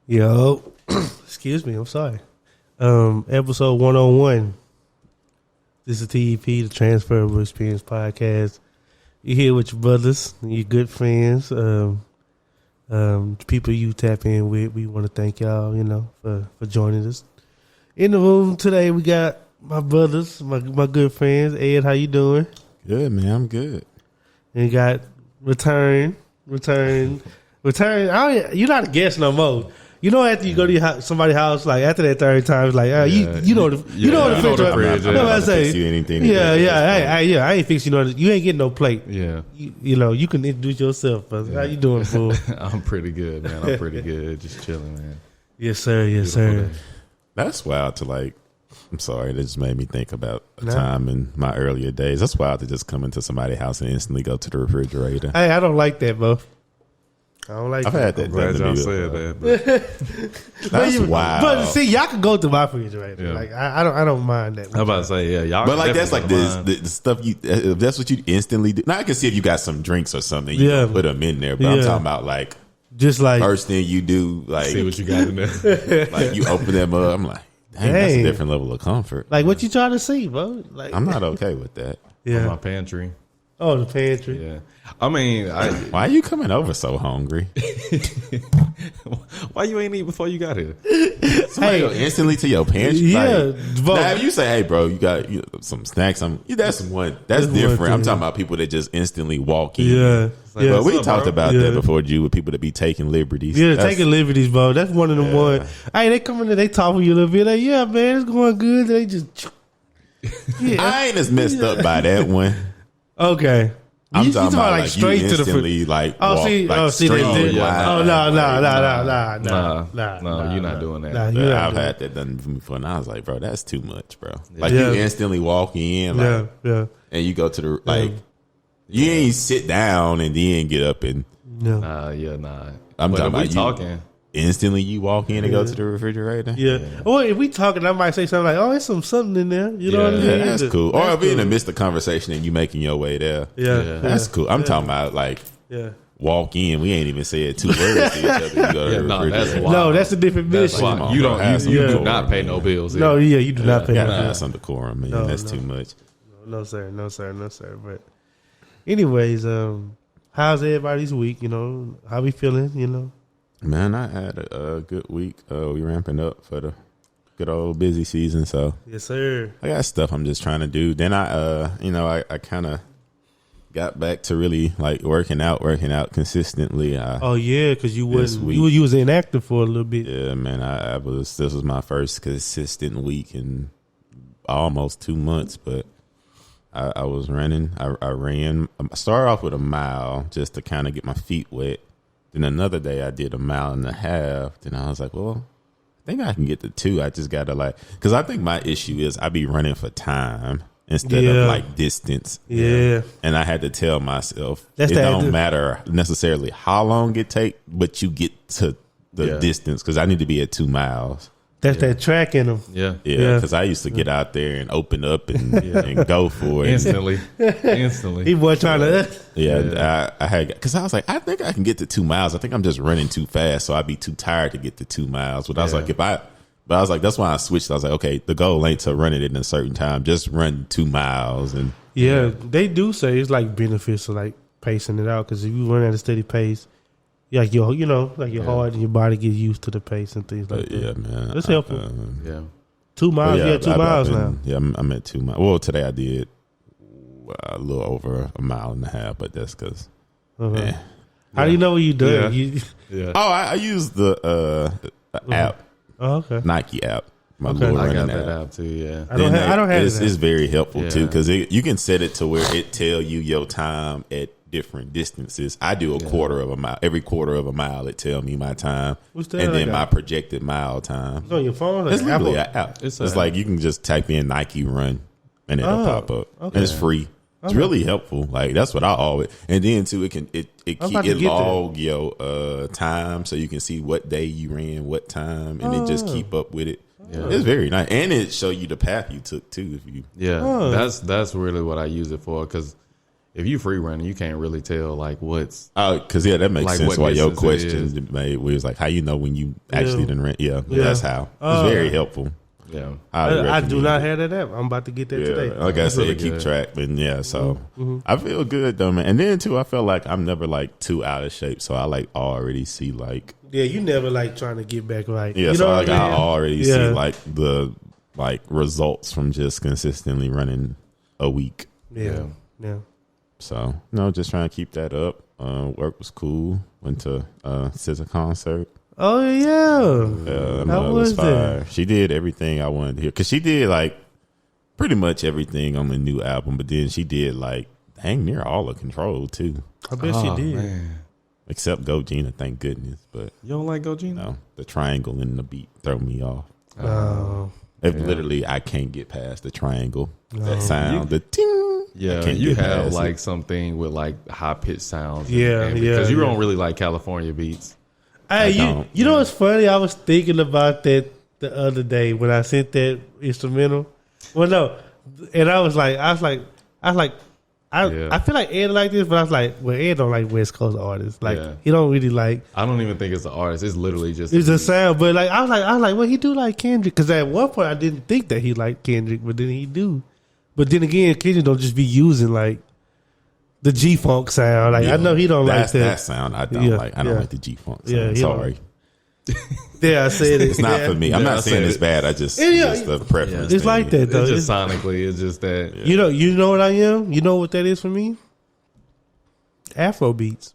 Yo, excuse me, I'm sorry. Episode 101. This is TEP, the Transferable Experience Podcast. You're here with your brothers, your good friends, the people you tap in with. We want to thank y'all, for joining us. In the room today, we got my brothers, my good friends. Ed, how you doing? Good, man. I'm good. And you got return. You're not a guest no more. You know, after you go to somebody's house, like after that third time, it's like, you know the fridge. I'm not fix you anything. I ain't fix you. You ain't getting no plate. Yeah, you can introduce yourself. Brother. How you doing, fool? I'm pretty good, man. I'm pretty good. Just chilling, man. Yes, sir. Yes, sir. That's wild to like. I'm sorry, that just made me think about a time in my earlier days. That's wild to just come into somebody's house and instantly go to the refrigerator. Hey, I don't like that, bro. I don't like I've that. had that. Glad y'all said that. That's wild. But see, y'all can go to my refrigerator. Yeah. Like I don't mind that. I'm about to say, yeah, y'all. But like that's like the stuff you. If that's what you instantly do. Now I can see if you got some drinks or something, you can put them in there. But I'm talking about like just like first thing you do, like see what you got in there. Like you open them up. I'm like, dang, that's a different level of comfort. Like what you trying to see, bro? Like I'm not okay with that. Yeah, my pantry. Oh, the pantry. Yeah, I mean, why are you coming over so hungry? Why you ain't eat before you got here? Somebody go instantly to your pantry. Yeah, now if you say, "Hey, bro, you got some snacks," that's different. One I'm talking about people that just instantly walk in. Yeah, like, but we talked about that before, Jew, with people that be taking liberties. Yeah, taking liberties, bro. That's one of them ones. Hey, they come in there, they talk with you a little bit. Like, yeah, man, it's going good. They just, I ain't as messed up by that one. Okay. I'm talking about like straight you to the instantly like oh, walk, see, like oh, see, straight they, wide. oh no, you're not doing that. I've had that done before, and I was like, bro, that's too much, bro. Like you instantly walk in, like, and you go to the like, you ain't sit down and then get up and I'm talking about talking. Instantly, you walk in and go to the refrigerator. Yeah. Well, if we talking, I might say something like, "Oh, there's something in there." You know what I mean? Yeah, that's cool. Or if we in the midst of conversation and you making your way there. Yeah, that's cool. I'm talking about like, walk in. We ain't even said two words to each other. You go to the refrigerator. That's a different mission. You do not pay no bills. No, you do not pay. That's some decorum, man. That's too much. No, sir. But, anyways, how's everybody's week? How we feeling? Man, I had a good week. We ramping up for the good old busy season. So yes, sir. I got stuff I'm just trying to do. Then I kind of got back to really like working out consistently. Because you was inactive for a little bit. Yeah, man. This was my first consistent week in almost 2 months, but I was running. I ran. I started off with a mile just to kind of get my feet wet. Then another day I did 1.5 miles. Then I was like, well, I think I can get to 2. I just got to because I think my issue is I be running for time instead of like distance. Yeah. And I had to tell myself it don't matter necessarily how long it take, but you get to the distance because I need to be at 2 miles. That's that track in them. Yeah. Because I used to get out there and open up and go for it. Instantly. He was trying to. I had, because I was like, I think I can get to 2 miles. I think I'm just running too fast, so I'd be too tired to get to 2 miles. But I was like, that's why I switched. I was like, okay, the goal ain't to run it in a certain time. Just run 2 miles. And they do say it's like beneficial, like pacing it out. Because if you run at a steady pace, like your heart and your body get used to the pace and things like that. Yeah, man, that's helpful. 2 miles, 2 miles now. Yeah, I'm at 2 miles. Well, today I did a little over 1.5 miles, but that's because. How do you know what you doing? Oh, I use the app. Oh, okay. Nike app. My I got that app too. Yeah, I don't have it. It's very helpful too because you can set it to where it tell you your time at different distances. I do a quarter of a mile. Every quarter of a mile, it tell me my time, and then my projected mile time. It's on your phone. It's literally an app. It's like you can just type in Nike Run, and it'll pop up. Okay. And it's free. It's really helpful. Like that's what I always. And then too, it log your time, so you can see what day you ran, what time, and it just keep up with it. Yeah. It's very nice, and it show you the path you took too. If you that's really what I use it for because if you free running, you can't really tell like what's. Oh, because that makes like sense. Why your question question made was like how you know when you actually didn't rent. Yeah, that's how. It's very helpful. Yeah, I do not have that app. I'm about to get that today. Like I said, really keep good. track. But so I feel good though, man. And then too, I feel like I'm never like too out of shape, so I like already see like you never like trying to get back right. Yeah, you so know like what I I mean? already see like the results from just consistently running a week. Yeah. So no, just trying to keep that up. Work was cool. Went to SZA concert. Oh yeah, How was fire. She did everything I wanted to hear because she did like pretty much everything on the new album, but then she did like dang near all of Control too. I bet she did. Man. Except Go Gina, thank goodness. But You don't like Go Gina? no, the triangle in the beat throw me off. Oh, I can't get past the triangle. That sound, the ting. I Yeah, can't you get have past like it. something with like high pitched sounds. Yeah, Because you yeah. don't really like California beats. Hey, don't. you know what's funny? I was thinking about that the other day when I sent that instrumental. Well, no, and I feel like Ed like this, but I was like, well, Ed don't like West Coast artists. Like he don't really like. I don't even think it's an artist. It's literally just It's a sound, but like I was like, well, he do like Kendrick because at one point I didn't think that he liked Kendrick, but then he do. But then again, Kendrick don't just be using like the G Funk sound. Like I know he don't like that sound. I don't like. I don't like the G Funk sound. Yeah, Sorry, Yeah, I said it. it's not for me. I'm Yeah, I not saying said it's it. bad. I just Yeah, just the preference. it's thing. like that though. It's just sonically. It's just that. You know what I am. You know what that is for me? Afro beats.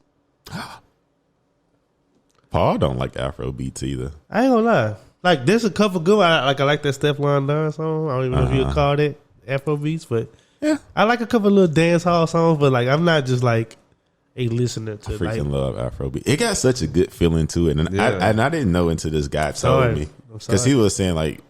Paul don't like Afro beats either. I ain't gonna lie. Like there's a couple good. I like that Stefan Don song. I don't even know if you would call that Afro beats, but Yeah, I like a couple of little dance hall songs. But like I'm not just like a listener to I freaking like. love Afrobeat. It got such a good feeling to it, and I didn't know until this guy told Sorry. me I'm because sorry. he was saying like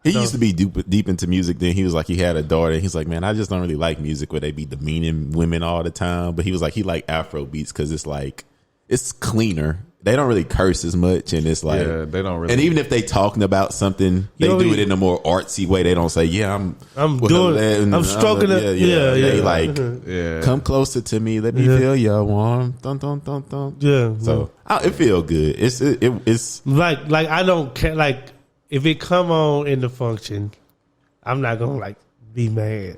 he used to be deep into music. Then he was like he had a daughter, and he's like, man, I just don't really like music where they be demeaning women all the time. But he was like he liked Afrobeats because it's like it's cleaner. They don't really curse as much, and it's like They don't really. And even if they talking about something, they do it in a more artsy way. They don't say, "Yeah, I'm doing it. I'm stroking it." Yeah. They like, Yeah. come closer to me. Let me feel your warm. Dun dun dun dun. Yeah. So it feel good. It's like I don't care. Like if it come on in the function, I'm not gonna like be mad.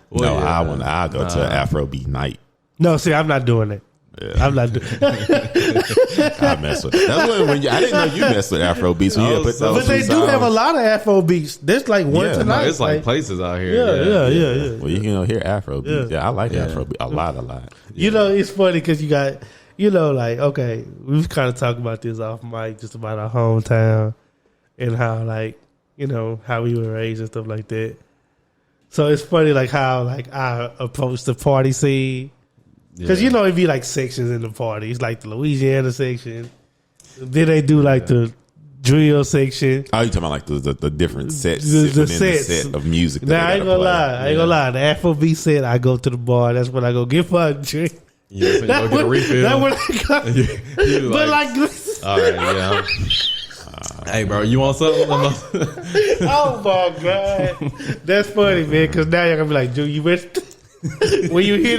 Well, yeah. I'll go to Afrobeat night. No, see, I'm not doing it. Yeah. I'm not doing. I mess with it. That's when I didn't know you messed with Afrobeats. When you put those But they two do have a songs. lot of Afro beats. There's like one Yeah, no, tonight. It's like places out here. Yeah. Well, you can hear Afrobeats. Yeah, I like Afrobeat a lot. You know, it's funny because you got, like, okay, we've kind of talked about this off mic, just about our hometown and how, like, how we were raised and stuff like that. So it's funny, like, how, like, I approach the party scene. Because, it'd be, like, sections in the party. It's like the Louisiana section. Then they do, like, the drill section. Oh, you talking about like the different sets The within sets. the set of music? That Now, they I ain't gotta gonna play. lie. I ain't gonna lie. The Afrobeat set, I go to the bar. That's when I go get my drink. Yeah, so you go get a refill. That's when I go. You But, like, all right, yeah. Hey, bro, you want something? oh, my God. That's funny, man, because now you're gonna be like, dude, you missed. When you hear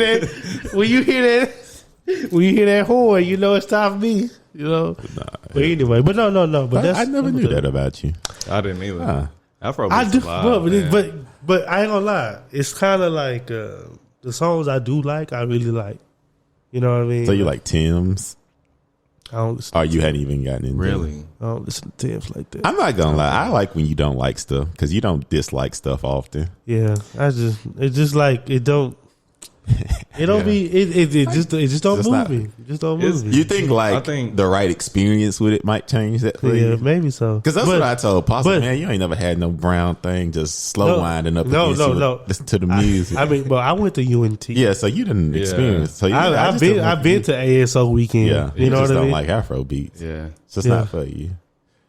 that horn, you know it's time for me. But anyway, but no. But I never knew that about you. I didn't either. Afro I do, live, but I ain't gonna lie. It's kind of like the songs I do like. I really like. You know what I mean? So you like Tim's? I don't listen. Or you hadn't even gotten into really? I don't listen to Tim's like that. I'm not gonna lie. I like when you don't like stuff because you don't dislike stuff often. Yeah, it's just like it don't. It don't be. It just don't It's move not- me. It just don't move me. You think I think- the right experience with it might change that for Yeah, you? maybe so. Because that's But- what I told Posse. but- Man, you ain't never had no brown thing just slow No, winding up. no, against no, you. no. Listen to the music. I mean, but I went to UNT. yeah, so you didn't experience. So I've been to ASO weekend. Yeah, you know just what I don't mean. like Afro beats. Yeah. It's just Yeah. not for you.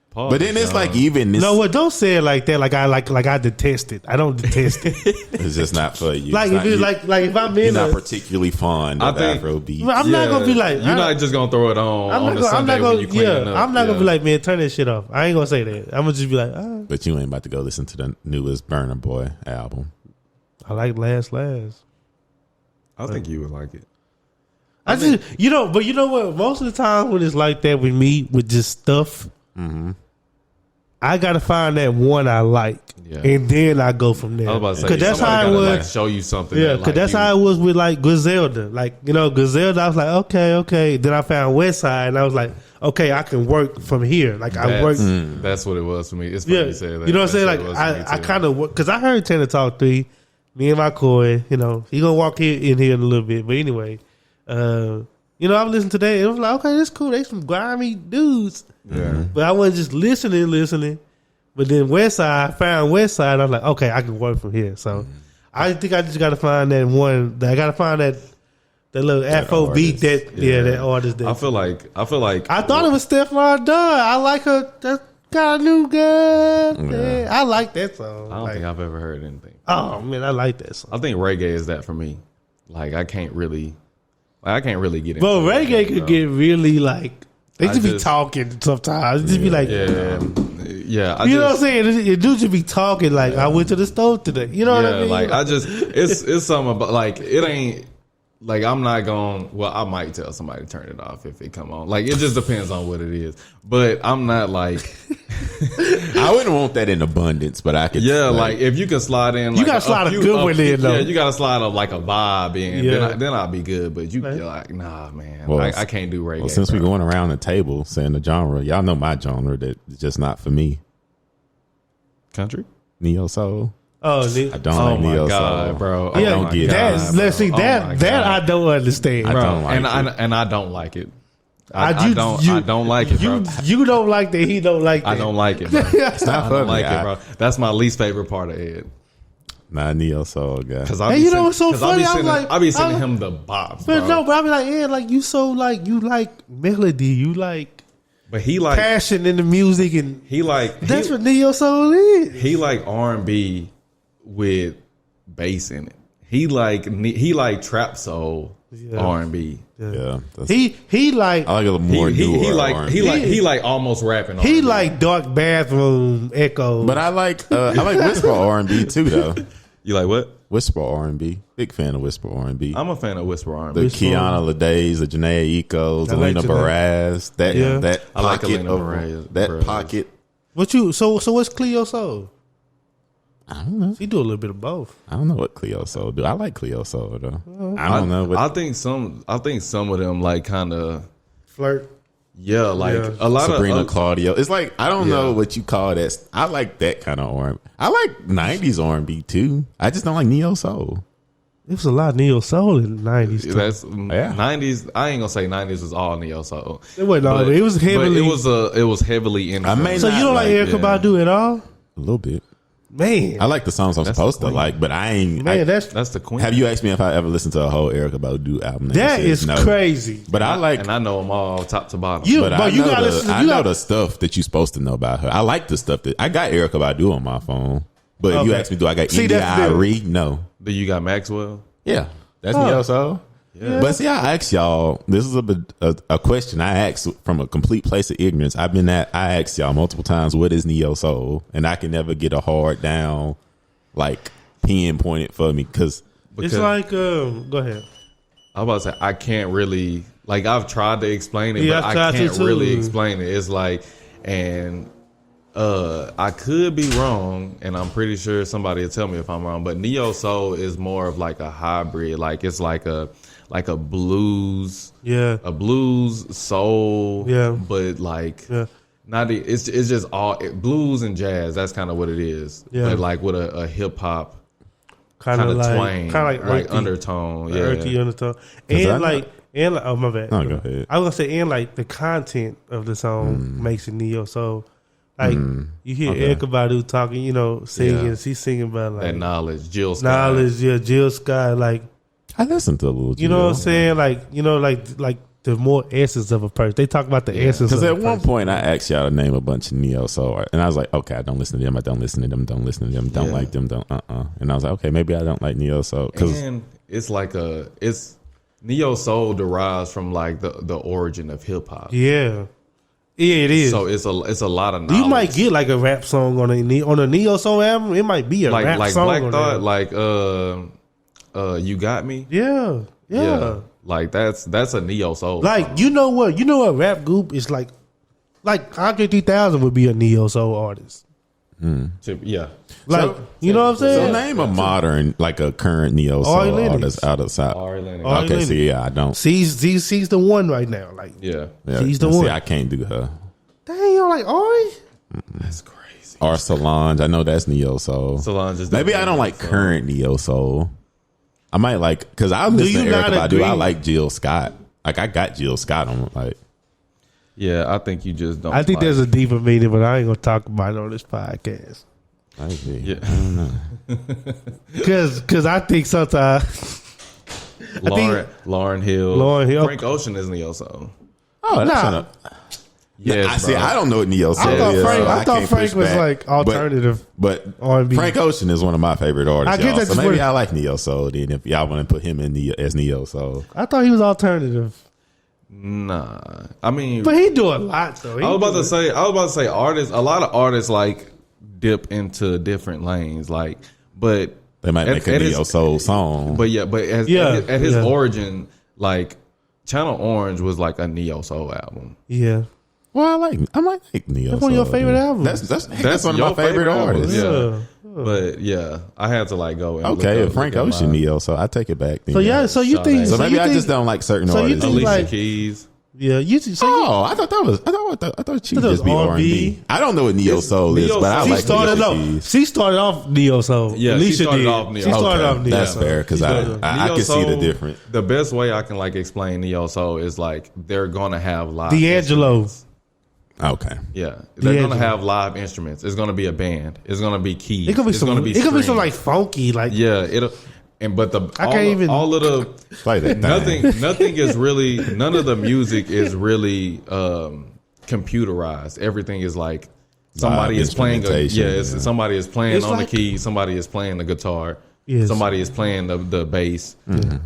Pause, But then it's like even this. No, what? Don't say it like that. Like I detest it. I don't detest it. It's just not for you. like It's if it's not- like if I'm you're in not a, particularly fond of I think- Afro beats. I'm not gonna be like you're not just gonna throw it on. I'm on not a gonna. I'm Sunday not gonna. when you cleaning up. I'm not gonna be like, man, turn that shit off. I ain't gonna say that. I'm gonna just be like, But you ain't about to go listen to the newest Burna Boy album. I like Last. I think you would like it. But you know what? Most of the time when it's like that with me, with just stuff, I gotta find that one I like, and then I go from there. I was about to say, because that's how it was. Like, show you something. Yeah, because that's how it was with like Griselda. Like Griselda, I was like, okay. Then I found West Side, and I was like, okay, I can work from here. Like I work. That's what it was for me. It's funny you say that. You know what I'm saying? Like I kind of work because I heard Tenor Talk 3. Me and my Coy, he gonna walk in here in a little bit. But anyway, I was listening to that. It was like, okay, that's cool. They some grimy dudes. Yeah. But I wasn't just listening. But then I found West Side. I was like, okay, I can work from here. So I think I just got to find that one. I got to find that little Afro beat that artist. That I feel like I thought it was Stephon Dunn. I like her. That got a new girl. Yeah. I like that song. I don't think I've ever heard anything. Oh man, I like that song. I think reggae is that for me. Like I can't really get into But reggae it, could get really like they just be talking sometimes. Just be like, yeah. You know what I'm saying? It do just be talking like I went to the store today. You know what I mean? Like it's something about like it ain't like I'm not going. Well, I might tell somebody to turn it off if it come on. Like it just depends on what it is. But I'm not like I wouldn't want that in abundance, but I could. Yeah, like if you can slide in, like you gotta slide a good one in though. Yeah, you gotta slide up like a vibe in. Yeah. Then I'll be good. But you're like, nah, man, well, I can't do reggae. Well, since we're going around the table saying the genre, y'all know my genre that's just not for me. Country, neo soul. Oh, I don't like neo soul, bro. I don't get that. Let's see that I don't understand, bro. I don't like and I don't like it. I don't like it, bro. You don't like that. He don't like that. I don't like it, bro. It's not I for don't me. like it, bro. That's my least favorite part of Ed. Not neo soul guy. Hey, you know what's so funny? I be sending him the bops, bro. But no, but I be like, Ed, like you so like you like melody, you like. But he like passion in the music, and that's what neo soul is. He like R&B with bass in it. He like trap soul R&B. Yeah, he like I like a little more he like almost rapping. He R&B. like dark bathroom echo. But I like whisper R&B too though. You like what? Whisper R&B. Big fan of whisper R&B. I'm a fan of whisper R&B. The Kiana Ladays, the Janae Ecos, the Alina Baraz, that I like pocket Alina Baraz. That pocket. What you so what's Cleo Soul? I don't know. She do a little bit of both. I don't know what Cleo Soul do. I like Cleo Soul though. I don't know. I think some of them like kind of flirt. Yeah, like a lot Sabrina of Claudio. It's like I don't know what you call that. I like that kind of R&B. I like 90s R&B too. I just don't like neo soul. It was a lot of neo soul in the 90s too. That's 90s. I ain't gonna say 90s was all neo soul. It wasn't all. It was heavily. It was heavily influenced. So you don't like Erykah Badu at all? A little bit. Man, I like the songs I'm supposed to like, but I ain't. Man, that's the queen. Have you asked me if I ever listened to a whole Erykah Badu album? That is crazy. But I like, and I know them all top to bottom. I know the stuff that you're supposed to know about her. I like the stuff that I got Erykah Badu on my phone. But if you ask me, do I got India Irie? No. Do you got Maxwell? Yeah, that's neo soul. Yeah. But see, I asked y'all. This is a question I asked from a complete place of ignorance. I asked y'all multiple times, what is neo soul, and I can never get a hard down, like pinpointed for me because it's like. Go ahead. I was about to say I can't really like. I've tried to explain it, but I can't really explain it. It's like, and I could be wrong, and I'm pretty sure somebody will tell me if I'm wrong. But neo soul is more of like a hybrid. Like it's like a blues, a blues soul, but like not. It's just all blues and jazz. That's kind of what it is. But like with a hip hop kind of twang, kind of like undertone, earthy undertone, and oh my bad. No, go ahead. I was gonna say and like the content of the song makes it neo soul. Like you hear Erykah Badu talking, singing. She's singing about like that knowledge, Jill Scott. Jill Scott. Like I listened to a little. You know what I'm saying? Like like the more essence of a person. They talk about the essence. Because at one point I asked y'all to name a bunch of neo soul, and I was like, okay, I don't listen to them. I don't listen to them. Don't listen to them. Don't like them. Don't. And I was like, okay, maybe I don't like neo soul. And it's like neo soul derives from like the origin of hip hop. Yeah. Yeah, it is. So it's a lot of knowledge. You might get like a rap song on a neo soul album. It might be a rap like song. Black Thought, like You Got Me. Yeah. Like that's a neo soul. Like you know what rap group is like Andre 3000 would be a neo soul artist. Yeah. Like So- you know what I'm saying? So name a modern, like a current neo Ari soul Lennox. artist out of South. Ari Lennox. Ari Okay, Lennox. see, yeah, I don't. She's the one right now. Like Yeah. Yeah, she's the see, one. I can't do her. Dang, you're like Ari. That's crazy. Or Solange, I know that's neo soul. Solange is Maybe I don't like current neo soul. I might like because I listen you to Erykah not Badu. I agree? like Jill Scott. Like I got Jill Scott on. Like Yeah, I think you just don't. I think like, there's a deeper meaning, but I ain't gonna talk about it on this podcast. I see. Yeah. I don't know. Cause I think sometimes Lauryn Hill. Lauryn Hill. Frank Ocean is neo soul. Oh, that's Nah. not. Yes, I see. bro. I don't know what neo soul I thought is. Frank, so I thought can't Frank push was back. like alternative But R&B. Frank Ocean is one of my favorite artists. I get y'all. that So you maybe put- I like neo soul. Then if y'all want to put him in as neo soul, I thought he was alternative, Nah, I mean, but he do a lot though. I was about to say artists. A lot of artists like dip into different lanes, like, but they might make a neo soul song. But yeah, but at his yeah. origin, like Channel Orange was like a neo soul album. Yeah, Well, I might like neo. That's one of your favorite albums. That's one of your my favorite artists. album, yeah. But yeah, I had to like go. And Okay, look if Frank at Ocean my- neo, so I take it back. Then. So yeah, so you Sade. think? So maybe you I think, just don't like certain so you artists. think Alicia like- Keys. Yeah, you. So you Oh, I thought she thought it was just be R&B. I don't know what neo soul is, neo but I soul. she like started Alicia off. Keys. She started off neo soul. Yeah, she Alicia started did. off neo. She started Okay, off neo. that's soul. fair because She I started- can see the Neo-soul, difference. The best way I can like explain neo soul is like they're gonna have live D'Angelo. instruments. Okay, Yeah, they're D'Angelo. gonna have live instruments. It's gonna be a band. It's gonna be keys. It could be it's some. gonna be. It could be some strings. like funky, like Yeah, it'll. And but the I can't even- all of the play that thing. nothing is really none of the music is really computerized. Everything is like somebody Live is playing instrumentation, somebody is playing It's on like- the keys, somebody is playing the guitar, Yes. somebody is playing the bass.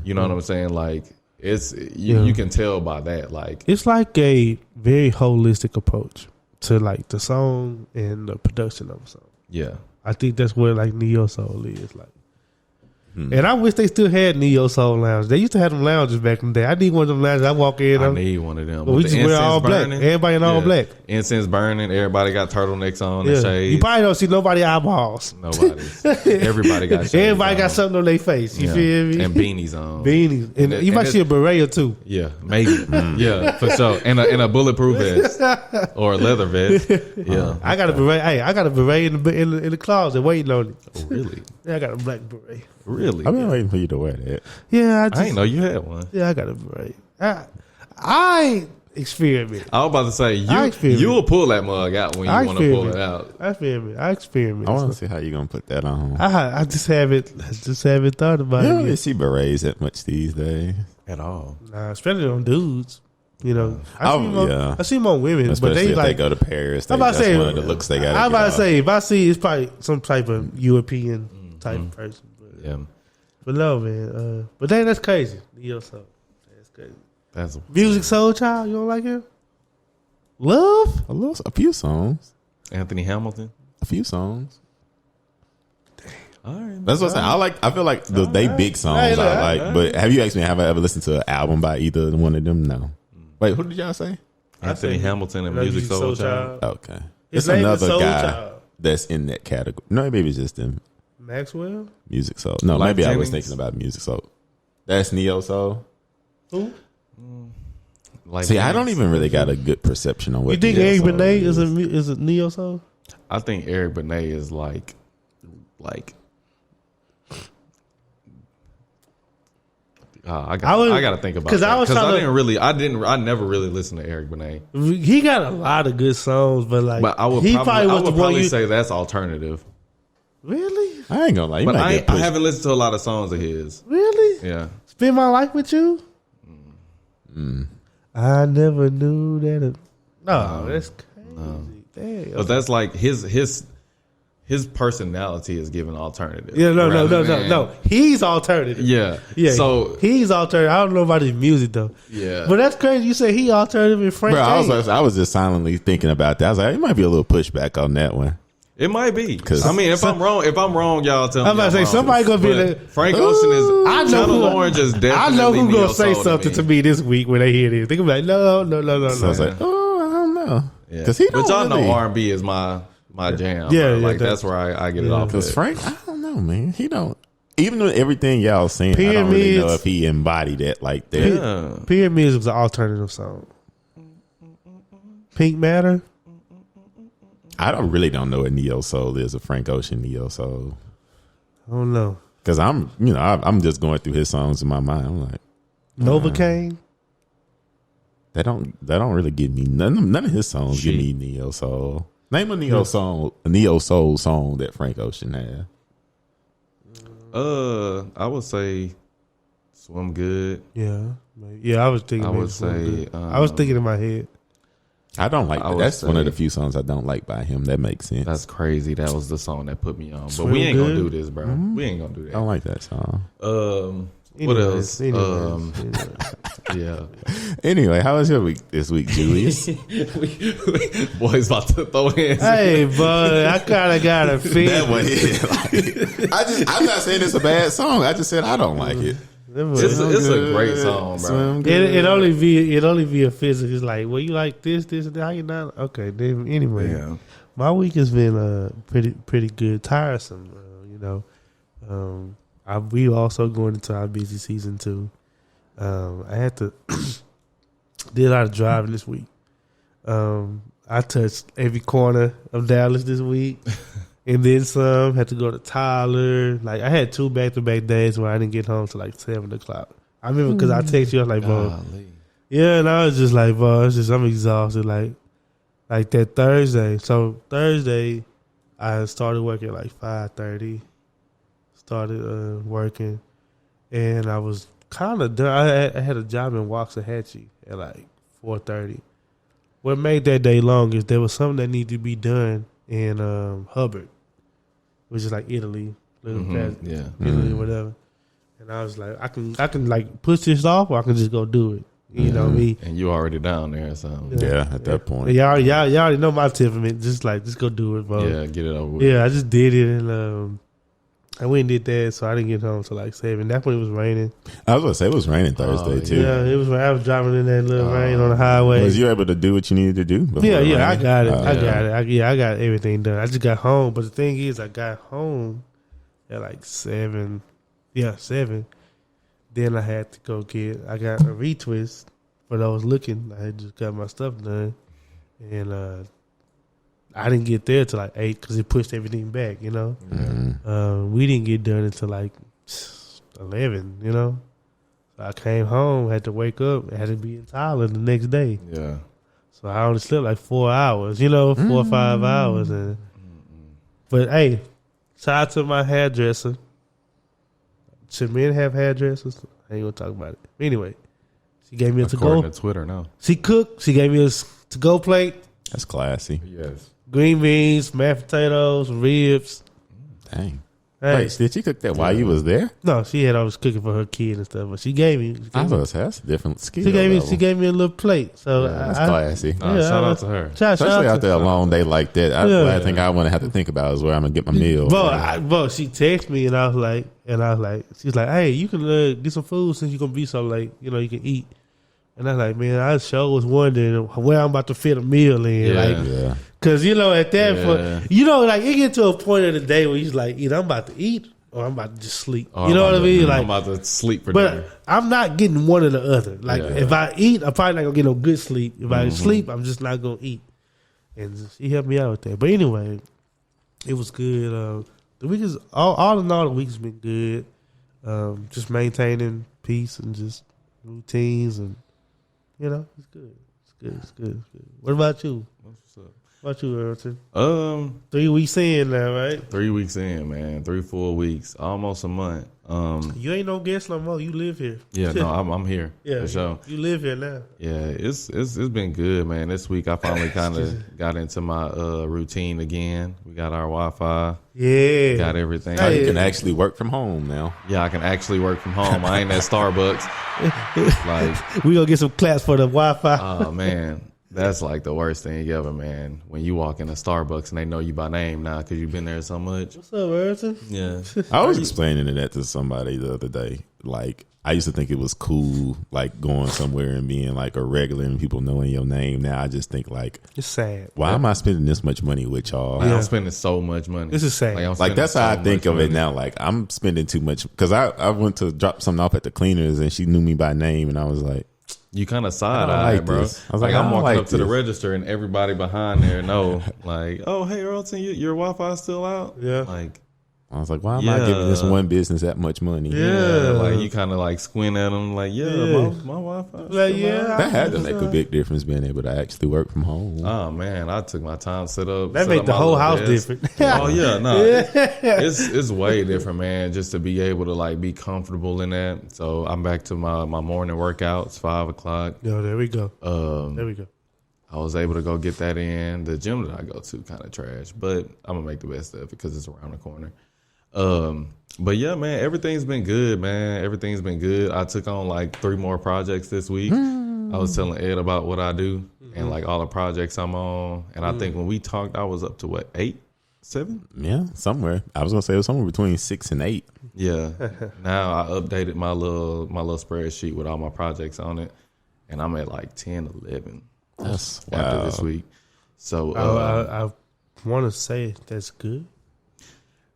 You know what I'm saying? Like it's you can tell by that. Like it's like a very holistic approach to like the song and the production of a song. yeah. I think that's where like neo soul is like. And I wish they still had neo soul lounge. They used to have them lounges back in the day. I need one of them lounges. I walk in. I I'm- need one of them. Well, we With just the wear incense all black. burning. Everybody in all black. Incense burning. Everybody got turtlenecks on and Yeah. shades. You probably don't see nobody eyeballs. Nobody. Everybody got shades Everybody on. got something on their face. You Yeah. feel me? And beanies on. Beanies. And And you might it- see a beret or two. Yeah, maybe. Yeah, for sure. And a bulletproof vest or a leather vest. Yeah. I got a beret. Hey, I got a beret in the closet waiting on it. Oh, really? Yeah, I got a black beret. Really? I've been waiting for you to wear that. Yeah, I didn't know you had one. Yeah, I got a beret. I experiment. I was about to say I experiment. you will pull that mug out when you I want to pull experiment. it out. I experiment. I experiment. I want to see how you gonna put that on. I just haven't thought about You it don't yet. really see berets that much these days, At all. Nah, especially on dudes. You know, yeah. I see them on women, especially but they if like. they go to Paris. I'm about That's to say, one of the looks they got. I'm about to say, if I see, it's probably some type of European type person. But, Yeah. but no, man. But dang, that's crazy. Neo soul, that's crazy. That's Music Soul Child, you don't like him? Love? a few songs. Anthony Hamilton. A few songs. All right. That's what I'm saying. I feel like they big songs. Hey, look, I like, but have you asked me have I ever listened to an album by either one of them? No. Wait, who did y'all say? Anthony Hamilton and Music Soul Child. Okay, His it's name is another Soul guy Child. that's in that category. No, maybe it's just them. Maxwell? Music Soul. No, Life maybe I was Jennings? thinking about Music Soul. That's Neo Soul. Who? Like See, I don't even really got a good perception on what. You think Neo Eric Soul Benet is a Neo Soul? I think Eric Benet is like I got to think about 'cause that I was trying to- I never really listened to Eric Benet. He got a lot of good songs, but like But I would he probably say that's alternative. Really? I ain't gonna lie. You But might I get pushed. haven't listened to a lot of songs of his. Really? Yeah. Spend My Life With You? I never knew that. No, that's crazy. Damn. But that's like his personality is given alternative. Yeah, rather than- no. He's alternative. Yeah. Yeah. So he's alternative. I don't know about his music though. yeah. But that's crazy. You say he alternative in Frank. Bro, James. I was just silently thinking about that. I was like, it might be a little pushback on that one. It might be. I mean, if I'm wrong, y'all tell me. I'm about to say somebody gonna be like, Frank Ocean is. I know Channel Orange is definitely. I know who's gonna say neo-soul something to me this week when they hear this. They gonna be like, no. So I was like, oh, I don't know. Because he don't. But y'all know R&B is my jam. Yeah, like that's where I get it off. Because Frank, I don't know, man. He don't. Even with everything y'all saying, I don't really know if he embodied that like that. Yeah. Pyramids was an alternative song. Pink Matter. I really don't know what neo soul is. A Frank Ocean neo soul. I don't know. Because I'm just going through his songs in my mind. I'm like, Novocaine. That don't really give me none of his songs give me neo soul. Name a neo soul song that Frank Ocean had. I would say Swim Good. Yeah, I was thinking. I would say. I was thinking in my head. I don't like that. That's one of the few songs I don't like by him. That makes sense. That's crazy. That was the song that put me on. But Swim we ain't gonna Good? do this, bro. Mm-hmm. We ain't gonna do that. I don't like that song. What else? Anyways. Yeah. Anyway, how was your week this week, Julius? Boy's about to throw hands. Hey, bud, I kind of got a feeling. That one hit. I'm not saying it's a bad song. I just said I don't like it. It's a great song, bro. It only be a physical. It's like, well, you like this, and that. How you not? Okay, then anyway, Yeah. my week has been pretty good. Tiresome, we also going into our busy season too. I had to did a lot of driving this week. I touched every corner of Dallas this week. And then some. Had to go to Tyler. Like I had 2 back-to-back days where I didn't get home till like 7 o'clock. I remember because I texted you. I was like, bro, yeah, and I was just like, bro, I'm exhausted. Like that Thursday. So Thursday, I started working at like 5:30. Started working, and I was kind of done. I had a job in Waxahachie at like 4:30. What made that day long is there was something that needed to be done in Hubbard, which is like Italy, Italy or whatever. And I was like, I can like push this off, or I can just go do it. You know me. And you already down there, so at that point, y'all already know my temperament. Just go do it, bro. Yeah, get it over with. Yeah, I just did it, and I went and did that, so I didn't get home till like 7. That's when it was raining. I was gonna say it was raining Thursday too. Yeah, it was. I was driving in that little rain on the highway. Was you able to do what you needed to do? Yeah, I got it. I got it. I got everything done. I just got home, but the thing is, I got home at like 7. Yeah, 7. Then I had to go I got a retwist for those looking. I had just got my stuff done, and I didn't get there till like 8 because it pushed everything back. We didn't get done until like 11. So I came home, had to wake up, had to be in Tyler the next day. Yeah. So I only slept like 4 hours. 4 or 5 hours. But hey, shout out to my hairdresser. Should men have hairdressers? I ain't gonna talk about it. Anyway, she gave me a to-go. According to Twitter, no. She cooked. She gave me a to-go plate. That's classy. Yes. Green beans, mashed potatoes, ribs. Dang. Hey. Wait, did she cook that while you was there? No, she had always cooking for her kid and stuff, but she gave me. I was say that's a different skill. She gave me a little plate. So that's classy. Shout out to her. Especially out there a long day like that. I think I want to have to think about is where I'm gonna get my meal. Bro, she texted me and I was like, she's like, hey, you can get some food since you're gonna be so late. You can eat. And I was like, man, I sure was wondering where I'm about to fit a meal in. Because, at that point, it get to a point of the day where you're like, either I'm about to eat or I'm about to just sleep. You know what I mean? I'm about to sleep for but dinner. I'm not getting one or the other. If I eat, I'm probably not going to get no good sleep. If I sleep, I'm just not going to eat. And she helped me out with that. But anyway, it was good. The week is, all in all, the week has been good. Just maintaining peace and just routines and, it's good. It's good. What about you? What's up? What about you, Everton? 3 weeks in now, right? 3 weeks in, man. 3 full weeks, almost a month. You ain't no guest no more. You live here. Yeah, no, I'm here. Yeah, for sure. You live here now. Yeah, it's been good, man. This week I finally kind of got into my routine again. We got our Wi-Fi. Yeah, got everything. So you can actually work from home now. Yeah, I can actually work from home. I ain't at Starbucks. We gonna get some claps for the Wi-Fi. Oh man, That's like the worst thing ever, man. When you walk into Starbucks and they know you by name now because you've been there so much. What's up, Erson? Yeah. I was explaining that to somebody the other day. Like, I used to think it was cool, like going somewhere and being like a regular and people knowing your name. Now I just think like, it's sad. Why am I spending this much money with y'all? Like, I'm spending so much money. This is sad. Like that's how I think of it now. Like I'm spending too much because I went to drop something off at the cleaners and she knew me by name and I was like, you kind of side-eyed, like bro. this. I was like I'm walking up to the this. register and everybody behind there know, like, oh, hey, Earlton, your Wi-Fi still out? Yeah. Like, I was like, why am I giving this one business that much money? Yeah. Like you kind of like squint at them, like, my Wi-Fi. Like, that had to make a big difference being able to actually work from home. Oh man, I took my time to set up. That made the whole house different. Oh yeah, no, it's way different, man. Just to be able to like be comfortable in that. So I'm back to my morning workouts, 5:00. Yo, there we go. There we go. I was able to go get that in. The gym that I go to kind of trash, but I'm gonna make the best of it because it's around the corner. But yeah, man, everything's been good, man. Everything's been good. I took on like 3 more projects this week. I was telling Ed about what I do and like all the projects I'm on. And I think when we talked, I was up to what, 8, 7? Yeah, somewhere. I was gonna say it was somewhere between 6 and 8. Yeah. Now I updated my little spreadsheet with all my projects on it, and I'm at like 10, 11. That's after this week. So I want to say that's good.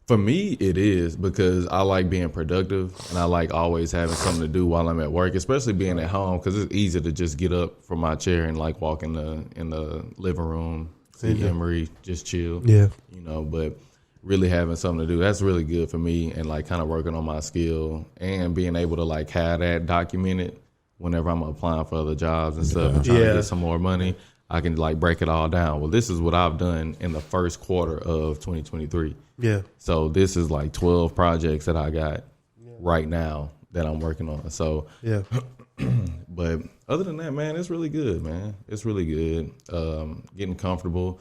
For me, it is because I like being productive and I like always having something to do while I'm at work, especially being at home because it's easy to just get up from my chair and like walk in the living room, see Emery, just chill. Yeah. You know, but really having something to do, that's really good for me and like kind of working on my skill and being able to like have that documented whenever I'm applying for other jobs and stuff and trying to get some more money. I can like break it all down. Well, this is what I've done in the first quarter of 2023. Yeah. So this is like 12 projects that I got right now that I'm working on. So yeah. But other than that, man, it's really good, man. It's really good. Getting comfortable.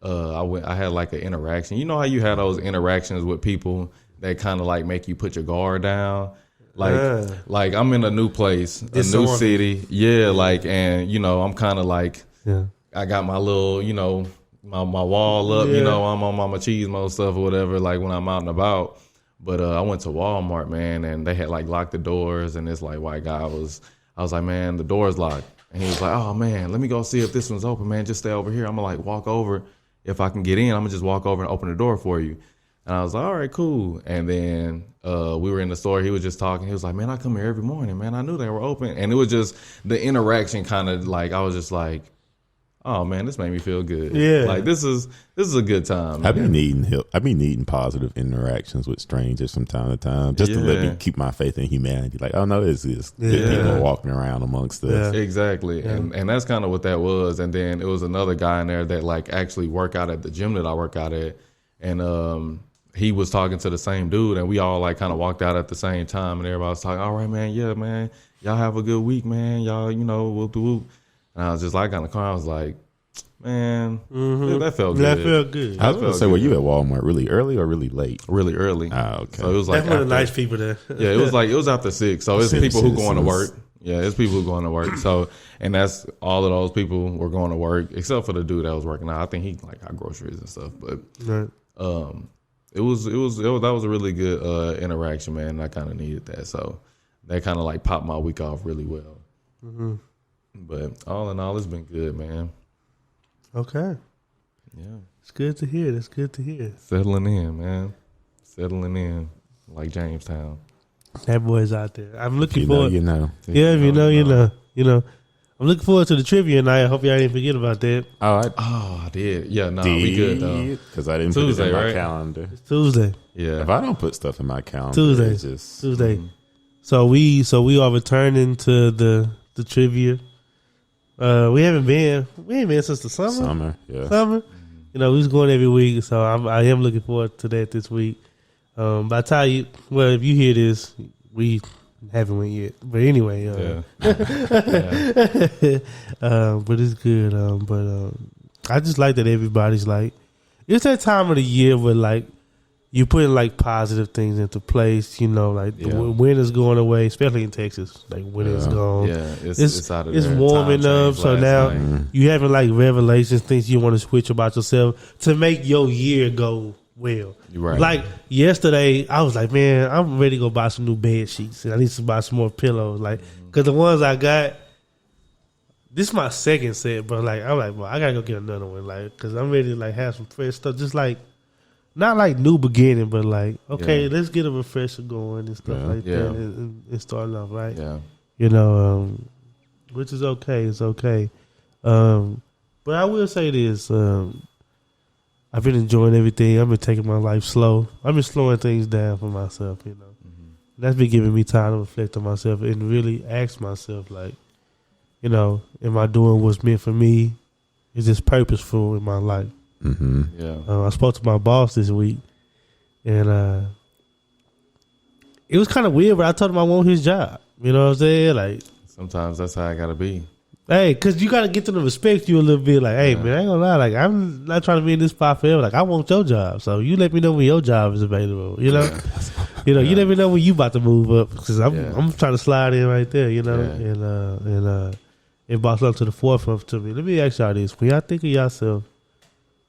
I had like an interaction. You know how you had those interactions with people that kind of like make you put your guard down? Like I'm in a new place, a new city. Yeah, like, and you know, I'm kind of like, I got my little, you know, my wall up, you know, I'm on my machismo stuff or whatever, like when I'm out and about. But I went to Walmart, man, and they had like locked the doors, and this like white guy I was like, man, the door's locked. And he was like, oh man, let me go see if this one's open, man. Just stay over here. I'm gonna like walk over. If I can get in, I'm gonna just walk over and open the door for you. And I was like, all right, cool. And then we were in the store. He was just talking. He was like, man, I come here every morning, man. I knew they were open. And it was just the interaction kind of like, I was just like, oh man, this made me feel good. Yeah. Like this is a good time. I've been needing help. I've been needing positive interactions with strangers from time to time, just to let me keep my faith in humanity. Like, oh no, it's good people walking around amongst us. Exactly. Yeah. And that's kind of what that was. And then it was another guy in there that like actually work out at the gym that I work out at. And he was talking to the same dude, and we all like kind of walked out at the same time, and everybody was talking, all right, man, yeah, man, y'all have a good week, man, y'all, you know, whoop de whoop. And I was just like on the car, I was like, man, that felt good. That felt good. I was going to say, were you at Walmart really early or really late? Really early. Oh, okay. So it was like definitely nice people there. Yeah, it was after 6. So it's people who going to work. Yeah, it's people who going to work. So, and that's all of those people were going to work, except for the dude that was working out. I think he like got groceries and stuff, but that was a really good interaction, man. I kind of needed that, so that kind of like popped my week off really well. Mm-hmm. But all in all, it's been good, man. Okay. Yeah, it's good to hear. That's good to hear. Settling in, man. Settling in like Jamestown. That boy's out there. I'm looking forward. You know. Yeah, if you know, you know. You know. I'm looking forward to the trivia night. I hope y'all didn't forget about that. I did. Yeah, no, we good though. Because I didn't Tuesday, put it in my right? calendar. It's Tuesday. Yeah. If I don't put stuff in my calendar, Tuesday. it's just Tuesday. So we are returning to the trivia. We ain't been since the summer. Summer. You know, we was going every week, so I am looking forward to that this week. By the time if you hear this, we haven't went yet. But anyway, but it's good. I just like that everybody's like, it's that time of the year where like you putting like positive things into place. You know, like the wind is going away, especially in Texas. Like winter is gone. Yeah, it's out of there. It's warming up. So now you having like revelations, things you want to switch about yourself to make your year go well. Right. Like yesterday, I was like, man, I'm ready to go buy some new bed sheets, and I need to buy some more pillows. Like, cause the ones I got, this is my second set, but like I'm like, well, I gotta go get another one, like, cause I'm ready to like have some fresh stuff, just like. Not like new beginning, but like, okay, let's get a refresher going and stuff like that and starting off right. Yeah. You know, which is okay. It's okay. But I will say this. I've been enjoying everything. I've been taking my life slow. I've been slowing things down for myself, you know. Mm-hmm. That's been giving me time to reflect on myself and really ask myself, like, you know, am I doing what's meant for me? Is this purposeful in my life? Mm-hmm. Yeah. I spoke to my boss this week, and it was kind of weird, but I told him I want his job. You know what I'm saying? Like sometimes that's how I gotta be. Hey, because you gotta get to the respect you a little bit. Like, hey, man, I ain't gonna lie. Like, I'm not trying to be in this spot forever. Like, I want your job, so you let me know when your job is available. You know, you let me know when you about to move up because I'm trying to slide in right there. You know, and boss up to the forefront to me. Let me ask y'all this: when y'all think of yourself.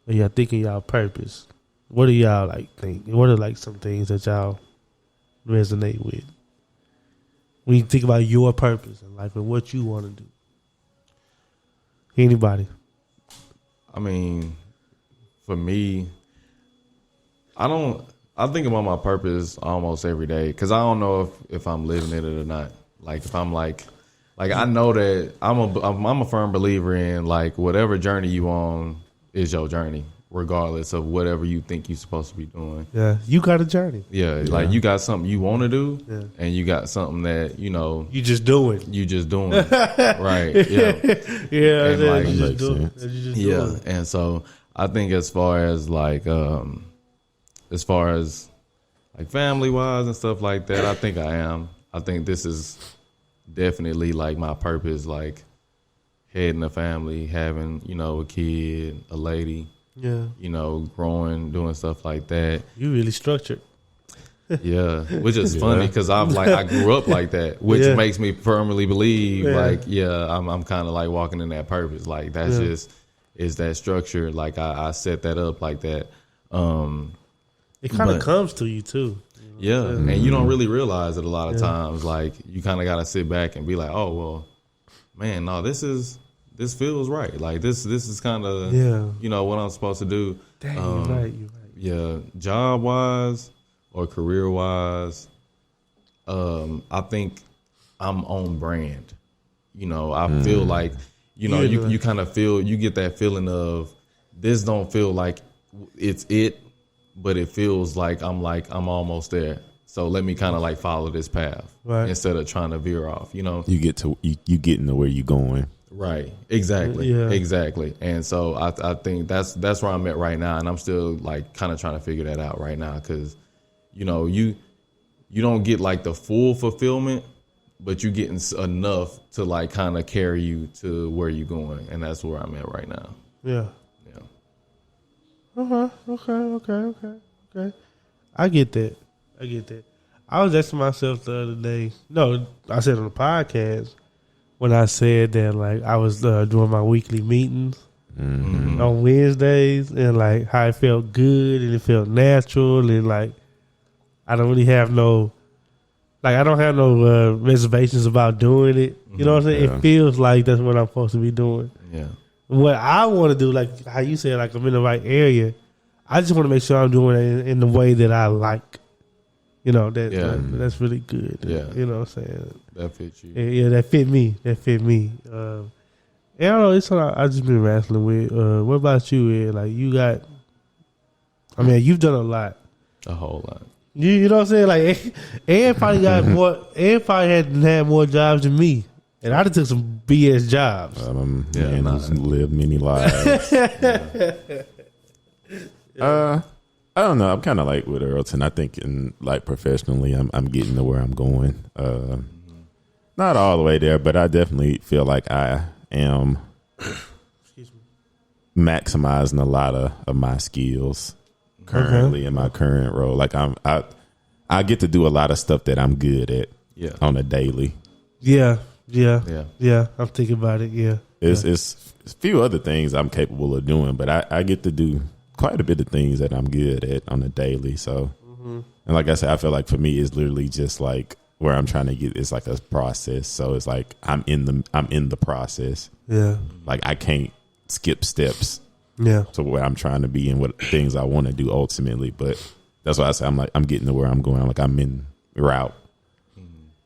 When y'all thinking y'all purpose, what do y'all like think? What are like some things that y'all resonate with? When you think about your purpose in life and what you want to do. Anybody? I mean, for me, I think about my purpose almost every day because I don't know if I'm living it or not. Like if I'm like I know that I'm a firm believer in like whatever journey you on. Is your journey, regardless of whatever you think you're supposed to be doing. Yeah, you got a journey. Yeah, like you got something you want to do, and you got something that you know you just doing. You just doing, right? Yeah, yeah, and like, you just doing. Doing. And so I think as far as like family wise and stuff like that, I think I am. I think this is definitely like my purpose, like. Heading a family, having, you know, a kid, a lady, you know, growing, doing stuff like that. You really structured. Yeah, which is funny because I grew up like that, which makes me firmly believe, I'm kind of like walking in that purpose. Like that's just is that structure. Like I set that up like that. It kind of comes to you too. You know? And you don't really realize it a lot of times. Like you kind of got to sit back and be like, oh well, man, no, this feels right. Like this is kind of you know what I'm supposed to do. Dang, you're right. Yeah, job wise or career wise, I think I'm on brand. You know, I feel like you know you kind of feel you get that feeling of this don't feel like it's it, but it feels like I'm almost there. So let me kind of like follow this path instead of trying to veer off. You know, you get to you getting to where you're going. Right. Exactly. Exactly. And so I think that's where I'm at right now, and I'm still like kind of trying to figure that out right now because, you know, you don't get like the full fulfillment, but you getting enough to like kind of carry you to where you're going, and that's where I'm at right now. Yeah. Okay. I get that. I was asking myself the other day. No, I said on the podcast when I said that like I was doing my weekly meetings on Wednesdays and like how it felt good and it felt natural and like I don't really have no reservations about doing it. You know what I'm saying? It feels like that's what I'm supposed to be doing. Yeah. What I want to do, like how you said, like I'm in the right area. I just want to make sure I'm doing it in the way that I like. You know, that's really good. Yeah. You know what I'm saying? That fits you. Yeah, that fit me. And I don't know, it's something I just been wrestling with. What about you, Ed? Like you got, I mean, you've done a lot. A whole lot. You know what I'm saying? Like Ed probably got more, Ed probably had more jobs than me. And I done took some BS jobs. Man who's lived many lives. I don't know. I'm kind of like with Earlton. I think in like professionally, I'm getting to where I'm going. Not all the way there, but I definitely feel like I am maximizing a lot of my skills currently in my current role. Like I get to do a lot of stuff that I'm good at on a daily. Yeah. I'm thinking about it. Yeah. It's a few other things I'm capable of doing, but I get to do quite a bit of things that I'm good at on a daily. So, and like I said, I feel like for me, it's literally just like where I'm trying to get. It's like a process. So it's like I'm in the process. Yeah. Like I can't skip steps. Yeah. To where I'm trying to be and what things I want to do ultimately. But that's why I say I'm getting to where I'm going. Like I'm in route.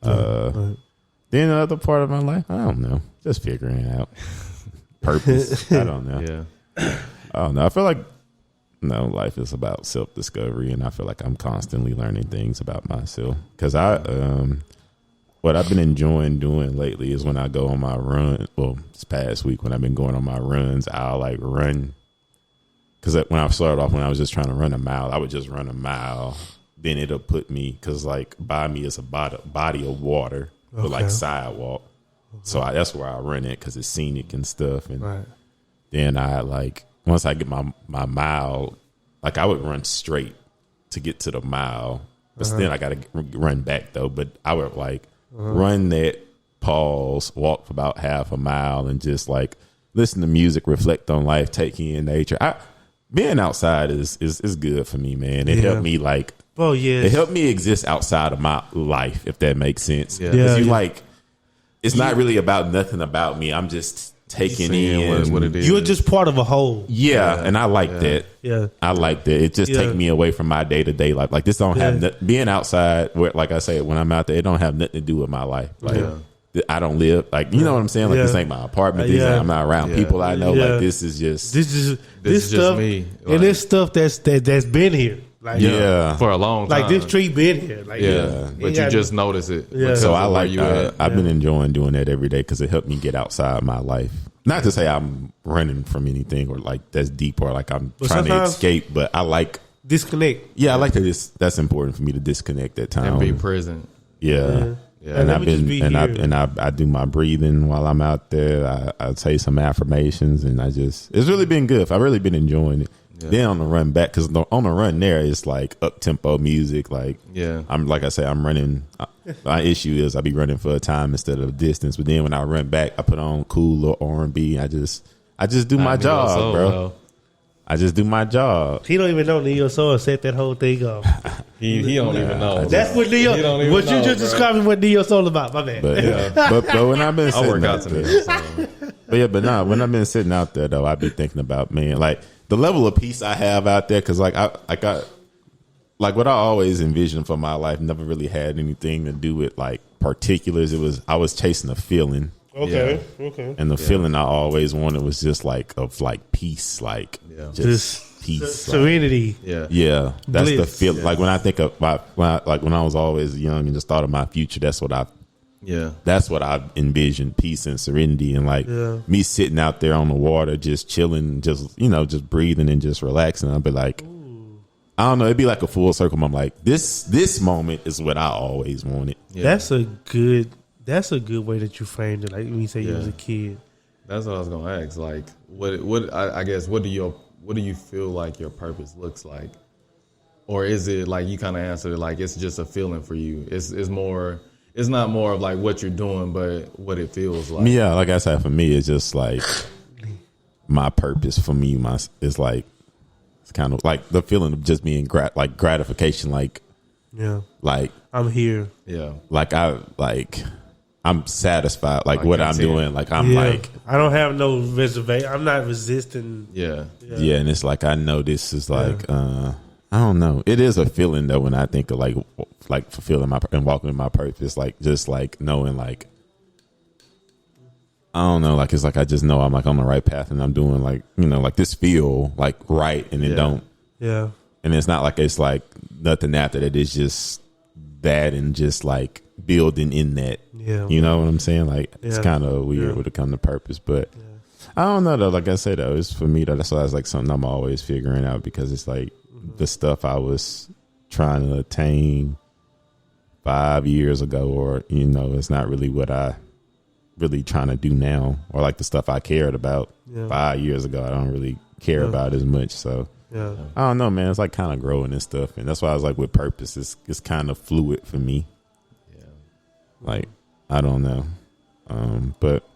Then the other part of my life, I don't know. Just figuring it out. Purpose. I don't know. Yeah. I don't know. I feel like life is about self-discovery, and I feel like I'm constantly learning things about myself. Because what I've been enjoying doing lately is when I go on my run. Well, this past week when I've been going on my runs, I'll like run. Because when I started off, when I was just trying to run a mile, I would just run a mile. Then it'll put me, because like by me is a body of water, but like sidewalk. So that's where I run it because it's scenic and stuff. And then I like, once I get my mile, like I would run straight to get to the mile. But then I got to run back though. But I would like run that, pause, walk for about half a mile and just like listen to music, reflect on life, take in nature. Being outside is good for me, man. It helped me like, it helped me exist outside of my life, if that makes sense. Because like, it's not really about nothing about me. I'm just taking in what it is. You're just part of a whole. Yeah, and I like that. Yeah, I like that. It just take me away from my day to day life. Like this don't have being outside. Where, like I say, when I'm out there, it don't have nothing to do with my life. Like I don't live like you know what I'm saying. Like this ain't my apartment. I'm not around people I know. Like this is just this is stuff. just me. Like, and this stuff that's been here. Like, for a long time. Like this tree been here. Like, but you just notice it. So I like. I've been enjoying doing that every day because it helped me get outside my life. Not to say I'm running from anything or like that's deep or like I'm trying to escape, but I like disconnect. Yeah, I like that. That's important for me to disconnect at times and be present. Yeah. And I've been I do my breathing while I'm out there. I say some affirmations, and it's really been good. I've really been enjoying it. Yeah. Then on the run back, because on the run there, it's like up tempo music. Like I'm like I say, I'm running. My issue is I be running for a time instead of distance. But then when I run back, I put on cool little R&B. I just do my job, bro. I just do my job. He don't even know Neo Soul set that whole thing up. he don't even know. That's what Neo. What you just described what Neo Soul about. My bad. But when I've been sitting out there, when I've been sitting out there though, I be thinking about like the level of peace I have out there. Because like what I always envisioned for my life never really had anything to do with like particulars. I was chasing a feeling. Okay. And the feeling I always wanted was just like of like peace, like just peace, serenity. Yeah. That's bliss. The feeling. Like when I think of when I was always young and just thought of my future, that's what I envisioned, peace and serenity, and like me sitting out there on the water, just chilling, just just breathing and just relaxing. I'd be like, I don't know, it'd be like a full circle. I'm like, this moment is what I always wanted. That's a good way that you framed it. Like when you say you was a kid. That's what I was gonna ask. Like, I guess what do you feel like your purpose looks like, or is it like you kind of answered it like it's just a feeling for you? It's more. It's not more of like what you're doing, but what it feels like. Yeah, like I said, for me, it's just like my purpose. For me, it's like it's kind of like the feeling of just being like gratification. Like like I'm here. Like I'm satisfied, like what I'm doing. Like I'm like I don't have no reservation. I'm not resisting. Yeah, and it's like I know this is like I don't know. It is a feeling though when I think of like fulfilling my and walking in my purpose. Like just like knowing like I don't know. Like it's like I just know I'm like on the right path and I'm doing like like this feel like right and it don't. Yeah. And it's not like it's like nothing after that. It's just that and just like building in that. Yeah. You know what I'm saying? Like it's kind of weird when it comes to purpose, but I don't know though. Like I said though, it's for me though. That's why it's like something I'm always figuring out because it's like the stuff I was trying to attain 5 years ago, or it's not really what I really trying to do now, or like the stuff I cared about 5 years ago. I don't really care about as much. So Yeah. I don't know, man. It's like kind of growing and stuff, and that's why I was like, with purpose, it's kind of fluid for me. Yeah. Like, I don't know, but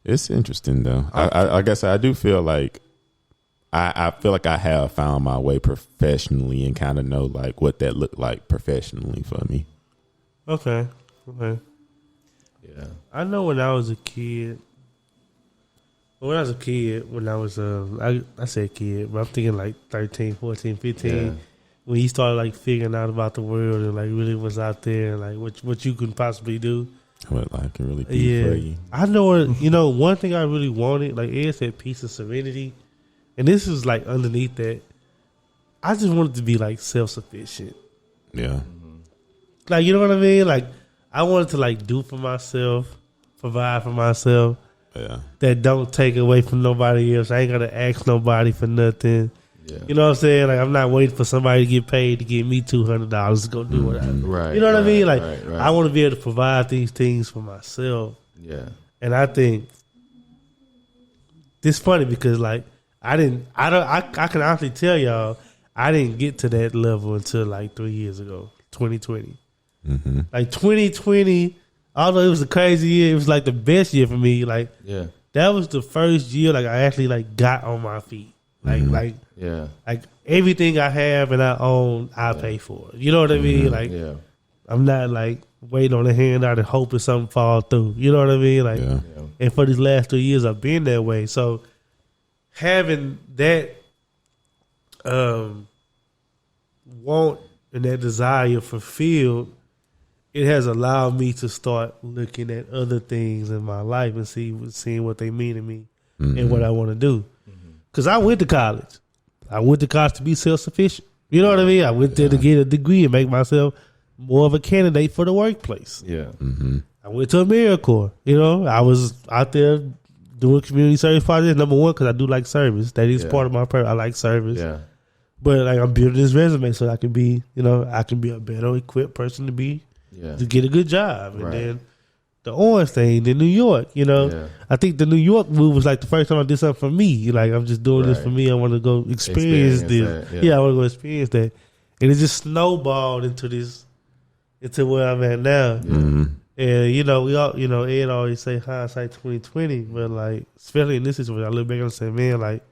it's interesting though. I guess I do feel like I feel like I have found my way professionally and kind of know like what that looked like professionally for me. Okay. Yeah. I know when I was a kid. When I was I said kid, but I'm thinking like 13, 14, 15. Yeah. When you started like figuring out about the world and like really was out there and like what you could possibly do. What life can really be for you. I know. One thing I really wanted, like Ed said, peace and serenity, and this was like underneath that. I just wanted to be like self-sufficient. Yeah. Like, you know what I mean? Like, I wanted to like do for myself, provide for myself. Yeah. That don't take away from nobody else. I ain't gotta ask nobody for nothing. Yeah. You know what I'm saying? Like, I'm not waiting for somebody to get paid to give me $200 to go do whatever. Right. You know what I mean? Like, right. I want to be able to provide these things for myself. Yeah. And I think this funny because like I can honestly tell y'all I didn't get to that level until like 3 years ago, 2020. Mm-hmm. Like 2020, although it was a crazy year, it was like the best year for me. Like, Yeah. that was the first year like I actually like got on my feet. Like Yeah. like everything I have and I own, I pay for. You know what I mean? Like, Yeah. I'm not like waiting on a handout and hoping something fall through. You know what I mean? Like, Yeah. and for these last 3 years, I've been that way. So having that want and that desire fulfilled, it has allowed me to start looking at other things in my life and seeing what they mean to me and what I want to do. Because I went to college. I went to college to be self-sufficient. You know what I mean? I went there to get a degree and make myself more of a candidate for the workplace. Yeah. Mm-hmm. I went to AmeriCorps. You know, I was out there doing community service projects. Number one, because I do like service. That is part of my purpose. I like service. Yeah. But like I'm building this resume so I can be, I can be a better equipped person to get a good job. And then the orange thing in New York, I think the New York move was like the first time I did something for me. Like I'm just doing this for me. I want to go experience this. That, I want to go experience that. And it just snowballed into where I'm at now. Mm-hmm. And we all, Ed always say hindsight 2020, but like especially in this situation, I look back and say, man, like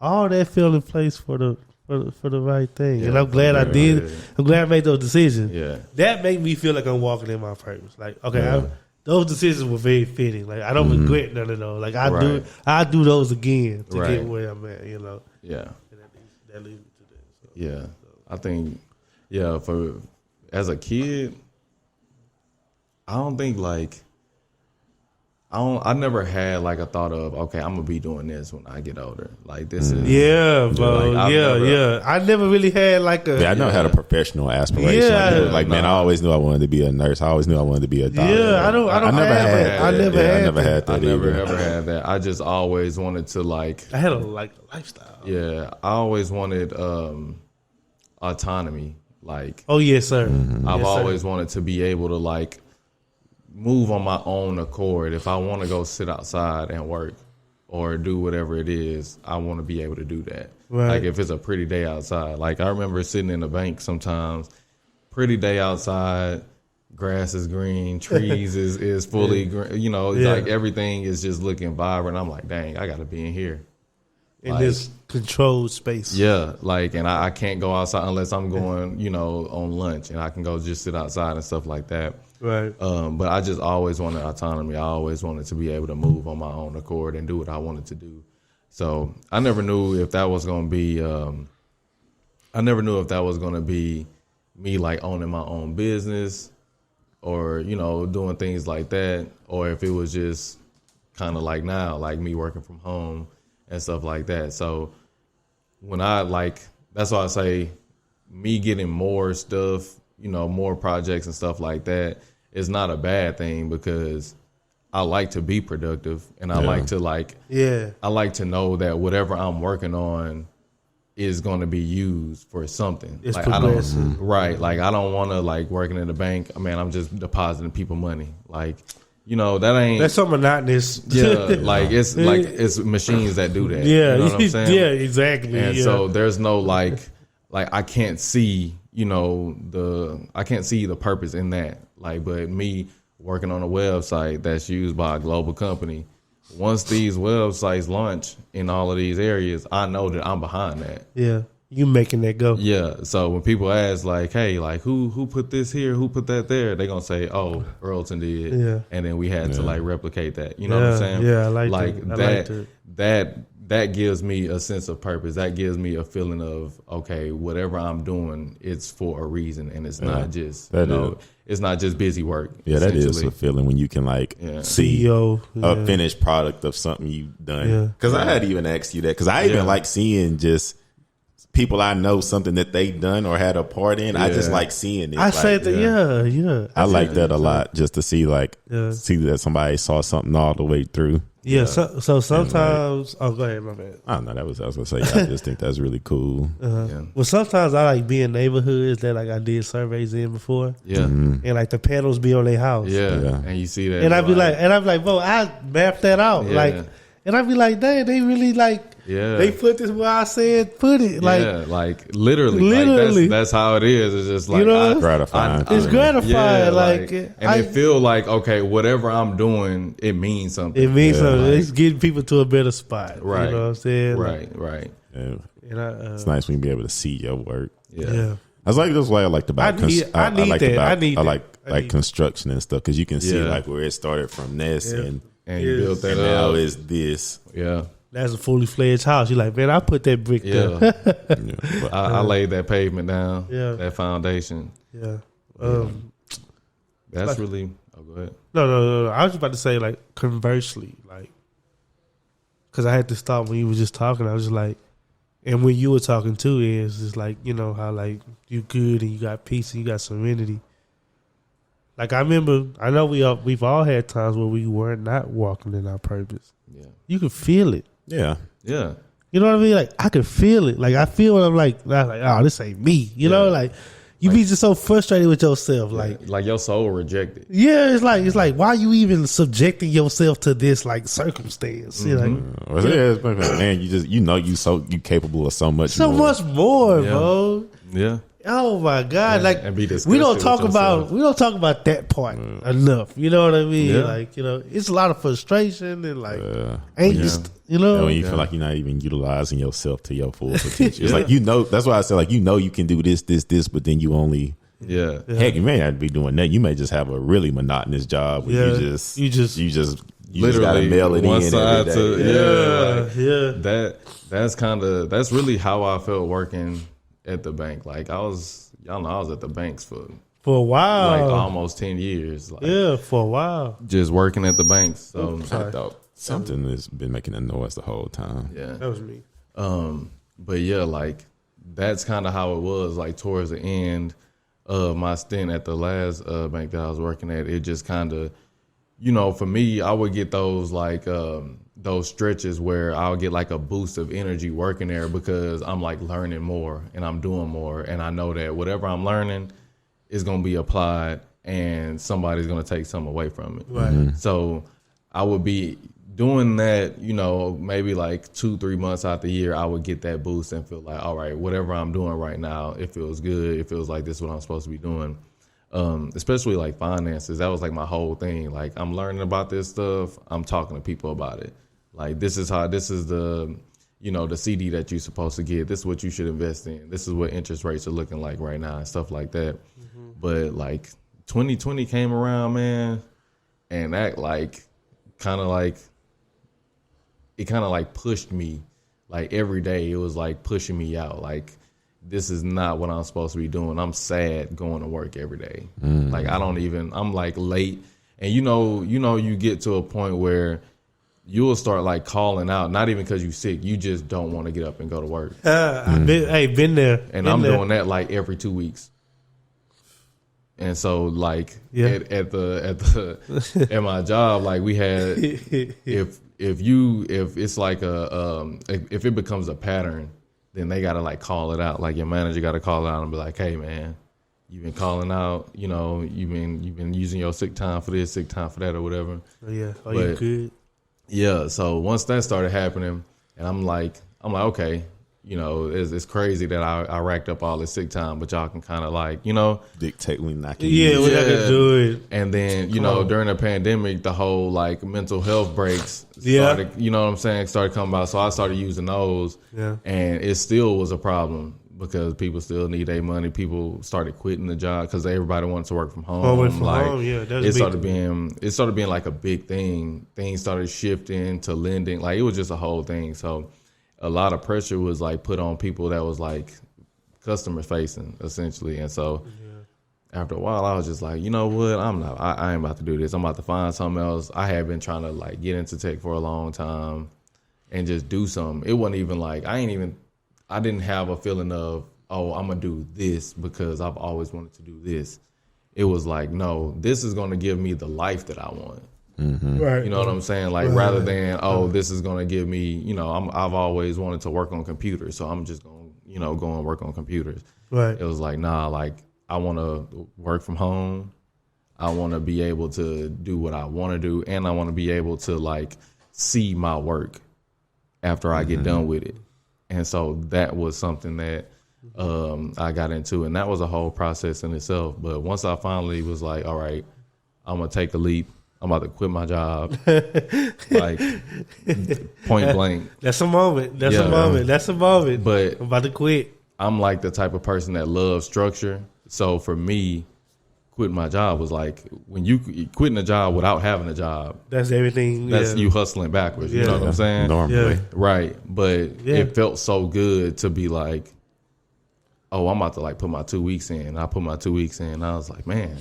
all that fell in place for the right thing, and I'm glad I did. I'm glad I made those decisions. Yeah, that made me feel like I'm walking in my purpose. Like, okay, those decisions were very fitting. Like, I don't regret none of those. Like, I do those again to get where I'm at. Yeah, and that leads me to that. So, yeah, I think, for as a kid, I don't think like. I never had like a thought of, okay, I'm gonna be doing this when I get older. Like this is bro. Like, I never really had like a. Yeah, I never had a professional aspiration. Like man, I always knew I wanted to be a nurse. I always knew I wanted to be a doctor. Yeah, I never had that. I never ever had that. I just always wanted to like. I had a lifestyle. Yeah, I always wanted autonomy. Like. Oh yes, sir. I've always wanted to be able to like. Move on my own accord. If I want to go sit outside and work or do whatever it is, I want to be able to do that. Right. Like if it's a pretty day outside. Like I remember sitting in the bank sometimes, pretty day outside, grass is green, trees is fully green. Like everything is just looking vibrant. I'm like, dang, I got to be in here. In this controlled space. Yeah, like, and I can't go outside unless I'm going, on lunch, and I can go just sit outside and stuff like that. Right. But I just always wanted autonomy. I always wanted to be able to move on my own accord and do what I wanted to do. So I never knew if that was going to be. I never knew if that was going to be me like owning my own business, or doing things like that, or if it was just kind of like now, like me working from home and stuff like that. So when that's why I say me getting more stuff, more projects and stuff like that is not a bad thing, because I like to be productive, and I like to I like to know that whatever I'm working on is going to be used for something. It's like, progressive. Like I don't want to like working in the bank. Man, I'm just depositing people money. Like that ain't. That's so monotonous. Yeah, like it's machines that do that. Yeah, you know what I'm saying? Yeah, exactly. And so there's no like I can't see, I can't see the purpose in that. Like, but me working on a website that's used by a global company, once these websites launch in all of these areas, I know that I'm behind that. Yeah. You making that go. Yeah. So when people ask like, hey, like who put this here, who put that there, they're gonna say, oh, Earlton did. Yeah. And then we had to like replicate that. You know what I'm saying? Yeah, I like that. That gives me a sense of purpose. That gives me a feeling of, okay, whatever I'm doing, it's for a reason, and it's not just it's not just busy work. Yeah, that is a feeling when you can like see a finished product of something you've done. Because I had even asked you that, because I even like seeing just people I know, something that they done or had a part in. I just like seeing it. I said that, I like that a lot, just to see see that somebody saw something all the way through. Yeah, so sometimes. Go ahead, my bad. I don't know. That was I was gonna say. I just think that's really cool. Well, sometimes I like being neighborhoods that like I did surveys in before. Yeah, and like the panels be on their house. Yeah, and you see that, and I'd be like, bro, I mapped that out. Like, and I'd be like, dang, they really like. Yeah, they put this where I said put it. Like, like literally. Like that's how it is. It's just like gratifying. It's gratifying. Yeah, like and it feel like, okay, whatever I'm doing, it means something. It means something. Like, it's getting people to a better spot. Right. You know what I'm saying? Right. Yeah. And it's nice when you be able to see your work. Yeah. That's why I liked about. I like construction and stuff, because you can see like where it started from this and you built that and now is this. Yeah. That's a fully fledged house. You're like, man, I put that brick there. I laid that pavement down. Yeah. That foundation. Yeah. That's really. Oh, go ahead. No. I was about to say, like, conversely, like, because I had to stop when you were just talking. I was just like, and when you were talking too, is just like, how like you good and you got peace and you got serenity. Like, I know we've all had times where we were not walking in our purpose. Yeah. You can feel it. Yeah. Yeah. You know what I mean? Like, I can feel it. Like, I feel what I'm like, oh, this ain't me. You know, like, you be just so frustrated with yourself. Like your soul rejected. Yeah, it's like, why are you even subjecting yourself to this, like, circumstance? Mm-hmm. Man, you capable of so much more, bro. Yeah. Oh my God! Like, we don't talk about that part enough. You know what I mean? Yeah. Like, it's a lot of frustration and like angst. And when you feel like you're not even utilizing yourself to your full potential. It's like, that's why I said, like, you can do this, but then you only. Yeah. Heck, you may not be doing that. You may just have a really monotonous job where you just gotta mail it one in side every day. That's really how I felt working at the bank. Like, I was at the banks for a while, like almost 10 years. Like, for a while, just working at the banks. So I thought something has been making a noise the whole time. Yeah, that was me. But yeah, like, that's kind of how it was. Like, towards the end of my stint at the last bank that I was working at, it just kind of, for me, I would get those like those stretches where I'll get like a boost of energy working there, because I'm like learning more and I'm doing more, and I know that whatever I'm learning is going to be applied and somebody's going to take something away from it. Right. Mm-hmm. So I would be doing that, maybe like 2-3 months out the year, I would get that boost and feel like, all right, whatever I'm doing right now, it feels good. It feels like this is what I'm supposed to be doing. Especially like finances. That was like my whole thing. Like, I'm learning about this stuff. I'm talking to people about it. Like, this is the, the CD that you're supposed to get. This is what you should invest in. This is what interest rates are looking like right now and stuff like that. Mm-hmm. But like 2020 came around, man, and that like kind of like pushed me. Like, every day it was like pushing me out. Like, this is not what I'm supposed to be doing. I'm sad going to work every day. Like, I'm like late. And you get to a point where you'll start like calling out, not even because you're sick. You just don't want to get up and go to work. I've been there. And I'm doing that like every 2 weeks. And so like at my job, like, we had, if it's like if it becomes a pattern, then they got to like call it out. Like, your manager got to call it out and be like, hey man, you've been calling out, you know, you've been using your sick time for this, sick time for that, or whatever. Oh yeah, you good? Yeah. So once that started happening, and I'm like, okay, you know, it's crazy that I racked up all this sick time, but y'all can kind of like, you know, dictate when not can we're not gonna do it. And then during the pandemic, the whole like mental health breaks started, you know what I'm saying, started coming about. So I started using those, and it still was a problem because people still need their money. People started quitting the job because everybody wanted to work from home. It started being like a big thing. Things started shifting to lending. Like it was just a whole thing. So a lot of pressure was like put on people that was like customer facing essentially. And so after a while I was just like, you know what, I ain't about to do this. I'm about to find something else. I had been trying to like get into tech for a long time and just do something. It wasn't even like, I didn't have a feeling of, oh, I'm gonna do this because I've always wanted to do this. It was like, no, this is gonna give me the life that I want. Mm-hmm. Right. You know what I'm saying? Like rather than, this is going to give me, you know, I've always wanted to work on computers, so I'm just going to, you know, go and work on computers. Right. It was like, nah, like I want to work from home. I want to be able to do what I want to do, and I want to be able to like see my work after I get done with it. And so that was something that I got into, and that was a whole process in itself. But once I finally was like, all right, I'm going to take a leap. I'm about to quit my job, like point blank. That's a moment. That's a moment. But I'm about to quit. I'm like the type of person that loves structure. So for me, quitting my job was like when you quitting a job without having a job. That's everything. That's you hustling backwards. You know what I'm saying? Normally, right? But it felt so good to be like, oh, I'm about to like put my 2 weeks in. I put my 2 weeks in. And I was like, man,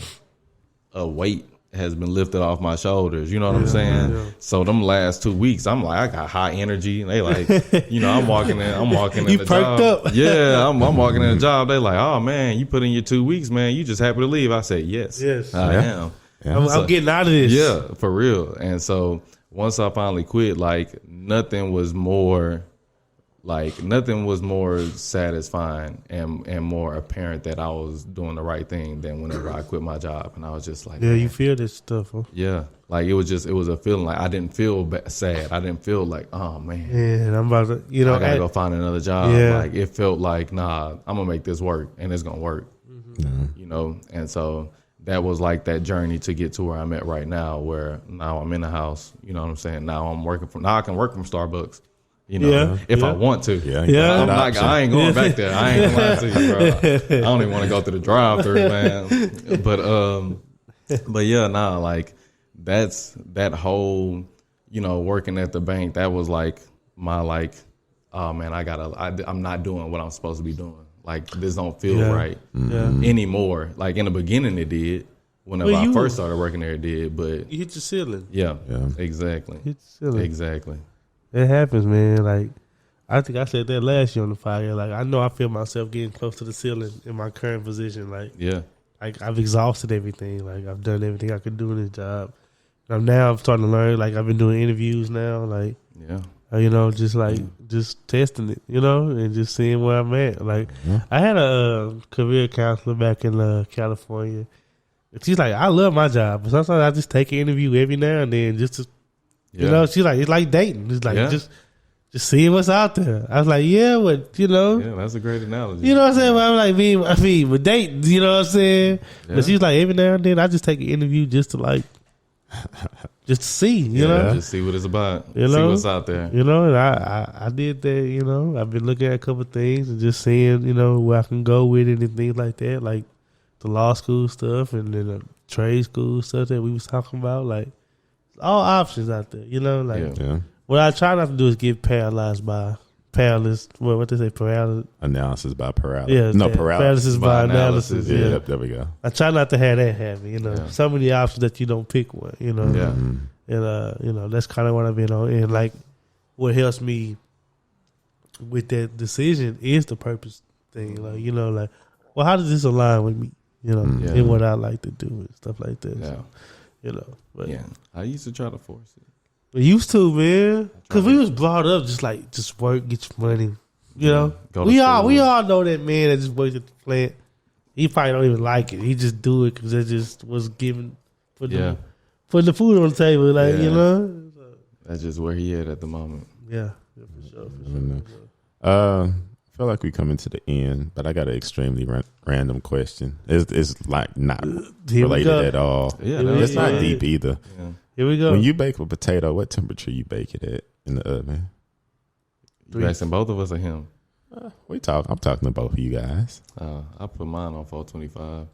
a weight has been lifted off my shoulders. You know what I'm saying? Yeah. So them last 2 weeks, I'm like, I got high energy. And they like, you know, I'm walking in you the perked job. Up. Yeah, I'm walking in the job. They like, oh man, you put in your 2 weeks, man. You just happy to leave. I said, yes, I am. Yeah. I'm getting out of this. Yeah, for real. And so once I finally quit, like nothing was more satisfying and more apparent that I was doing the right thing than whenever I quit my job. And I was just like, yeah, you feel this stuff, huh? Yeah. Like it was a feeling like I didn't feel sad. I didn't feel like, oh man. Yeah, and I'm about to, you know, I gotta go find another job. Yeah. Like it felt like, nah, I'm gonna make this work and it's gonna work. Mm-hmm. You know? And so that was like that journey to get to where I'm at right now, where now I'm in the house. You know what I'm saying? Now I can work from Starbucks. You know, if I want to. I ain't going back there. I ain't gonna lie to you, bro. I don't even want to go through the drive-thru, man. But yeah, like that's that whole, you know, working at the bank. That was like my like, oh man, I'm not doing what I'm supposed to be doing. Like this don't feel right anymore. Like in the beginning, it did. Whenever I first started working there, it did. But you hit your ceiling. Yeah, exactly. Hit your ceiling. Exactly. It happens, man. Like, I think I said that last year on the fire. Like, I know I feel myself getting close to the ceiling in my current position. Like, like I've exhausted everything. Like, I've done everything I could do in this job. I'm starting to learn. Like, I've been doing interviews now. Like, you know, just testing it, you know, and just seeing where I'm at. Like, I had a career counselor back in California. She's like, I love my job, but sometimes I just take an interview every now and then just to. You know, she's like, it's like dating. It's like just seeing what's out there. I was like, but you know, that's a great analogy. You know what I'm saying? But I'm like, with dating, you know what I'm saying? Yeah. But she's like, every now and then, I just take an interview just to like, just to see, you know, just see what it's about. You know, see what's out there. You know, and I did that. You know, I've been looking at a couple of things and just seeing, you know, where I can go with it and things like that, like the law school stuff and then the trade school stuff that we was talking about, like. All options out there, you know. Like what I try not to do is get paralyzed by paralysis. What they say, paralysis analysis by paralysis. Yeah, no paralysis by analysis. Yeah, there we go. I try not to have that happen. You know, so many options that you don't pick one. You know, and you know that's kind of what I've been on. And like, what helps me with that decision is the purpose thing. Like, you know, like, well, how does this align with me? You know, and what I like to do and stuff like that. Yeah. So, you know, but I used to try to force it. We used to, man, because we was brought up just work, get your money. You know, we all know that man that just works at the plant. He probably don't even like it. He just do it because it just was given putting the food on the table, like you know. That's just where he at the moment. Yeah, for sure. I feel like we coming to the end, but I got an extremely random question. It's like not related at all. Yeah, it's not deep either. Yeah. Here we go. When you bake a potato, what temperature you bake it at in the oven? You asking both of us or him? I'm talking to both of you guys. I put mine on 425.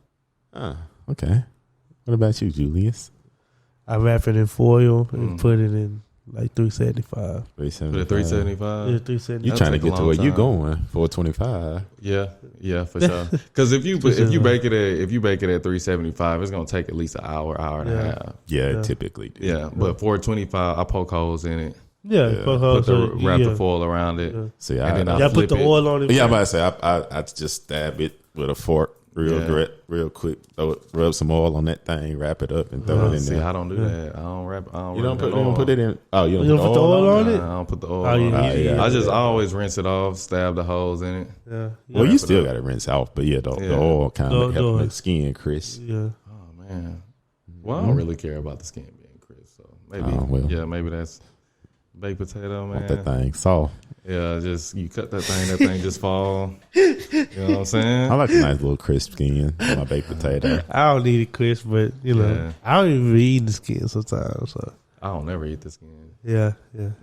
Okay. What about you, Julius? I wrap it in foil and put it in like 375. 375. Yeah, 375. You trying to get to where you going? 425. Yeah, for sure. Because if you bake it at 375, it's gonna take at least an hour and a half. Yeah, typically do. Yeah, but 425, I poke holes in it. Yeah. Wrap the foil around it. See, and then I put the oil on it. Yeah, I'm about to say I just stab it with a fork real quick. Rub some oil on that thing, wrap it up, and throw it in there. I don't do that. I don't wrap. You don't put it in. Oh, you don't put the oil on it? I don't put the oil on it. I always rinse it off, stab the holes in it. Yeah. Well, you still got to rinse off, but the oil kind of help the skin crisp. Yeah. Oh man. Well, I don't really care about the skin being crisp, so maybe maybe that's baked potato, man. Want that thing soft. Yeah, just you cut that thing just fall. You know what I'm saying? I like a nice little crisp skin on my baked potato. I don't need it crisp, but I don't even eat the skin sometimes. So. I don't never eat the skin. Yeah.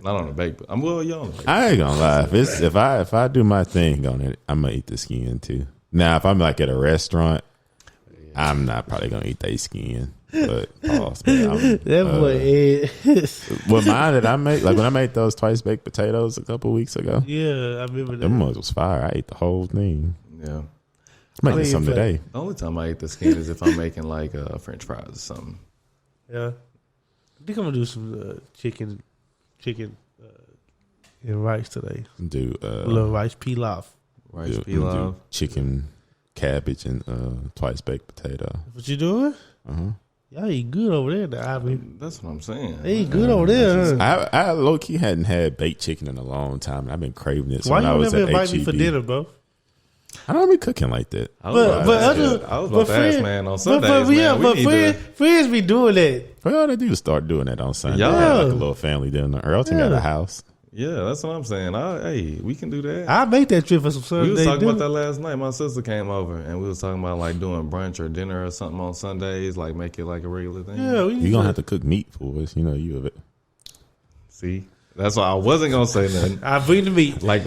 Not on the bake, but I'm young. I ain't gonna lie. If I do my thing on it, I'm gonna eat the skin too. Now, if I'm like at a restaurant, I'm not probably gonna eat their skin. But that boy Ed. Well, mine that I make, like when I made those twice baked potatoes a couple weeks ago. Yeah, I remember that. Them ones was fire. I ate the whole thing. Yeah, I'm making some today. The only time I eat the skin is if I'm making like French fries or something. Yeah, I think I'm gonna do some chicken and rice today. Do a little rice pilaf. Do chicken, cabbage, and twice baked potato. What you doing? Y'all eat good over there, I mean. That's what I'm saying. They eat good over there. Huh? I low key hadn't had baked chicken in a long time, and I've been craving it. Why you never invite me for dinner, bro? I don't be cooking like that. I was about to ask, man, on Sundays, friends be doing that. Well, they do start doing that on Sunday. Y'all have like a little family dinner. Earlton got a house. Yeah, that's what I'm saying. Hey, we can do that. I'll make that trip for some Sunday. We was talking about that last night. My sister came over, and we was talking about like doing brunch or dinner or something on Sundays, like make it like a regular thing. Yeah, you're gonna have to cook meat for us. You know, you of it. See, that's why I wasn't gonna say nothing. I bring the meat. I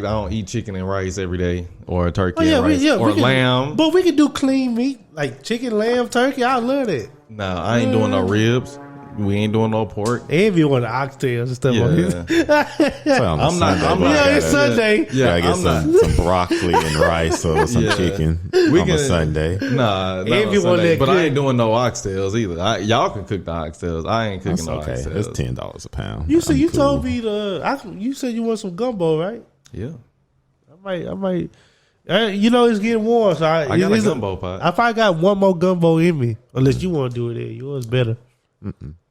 don't eat chicken and rice every day, or turkey and rice, or lamb. But we can do clean meat, like chicken, lamb, turkey. I love that. Nah, I ain't doing no ribs. We ain't doing no pork. And we want the oxtails and stuff like that. I'm not. It's Sunday. Yeah, I get some broccoli and rice or some chicken on a Sunday. Nah, Sunday, but I ain't doing no oxtails either. Y'all can cook the oxtails. I ain't cooking no oxtails. It's $10 a pound. You said told me you said you want some gumbo, right? Yeah. I might. It's getting warm, so I got a gumbo pot. I probably got one more gumbo in me, unless you want to do it there. Yours better.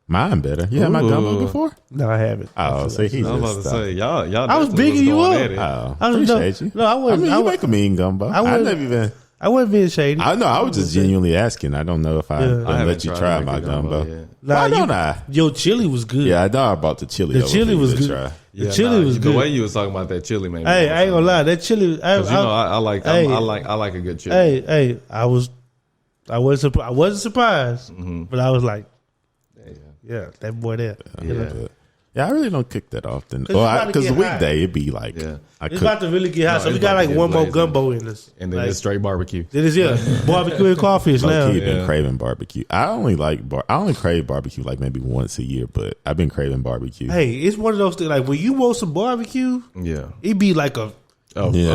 Mine better. You had my gumbo before? No, I haven't. Oh, see, I was about to say, y'all. I was bigging you up. Oh, I appreciate you. No, I wasn't. You make a mean gumbo. I wasn't being shady. I know. I was just genuinely asking. I don't know if I let you try my gumbo. Why don't I? Your chili was good. Yeah, I know I bought the chili. The chili was good. Try. The chili was good. The way you was talking about that chili, maybe. Hey, I ain't gonna lie. That chili. I like a good chili. Hey, I wasn't surprised, but I was like. Yeah, that boy there. Yeah, I really don't cook that often. Because the weekday, it'd be like... Yeah. It's about to really get hot, so we got like one more gumbo in this. And then it's straight barbecue. It is, barbecue and crawfish now. I've been craving barbecue. I only crave barbecue like maybe once a year, but I've been craving barbecue. Hey, it's one of those things, like when you want some barbecue, it'd be like a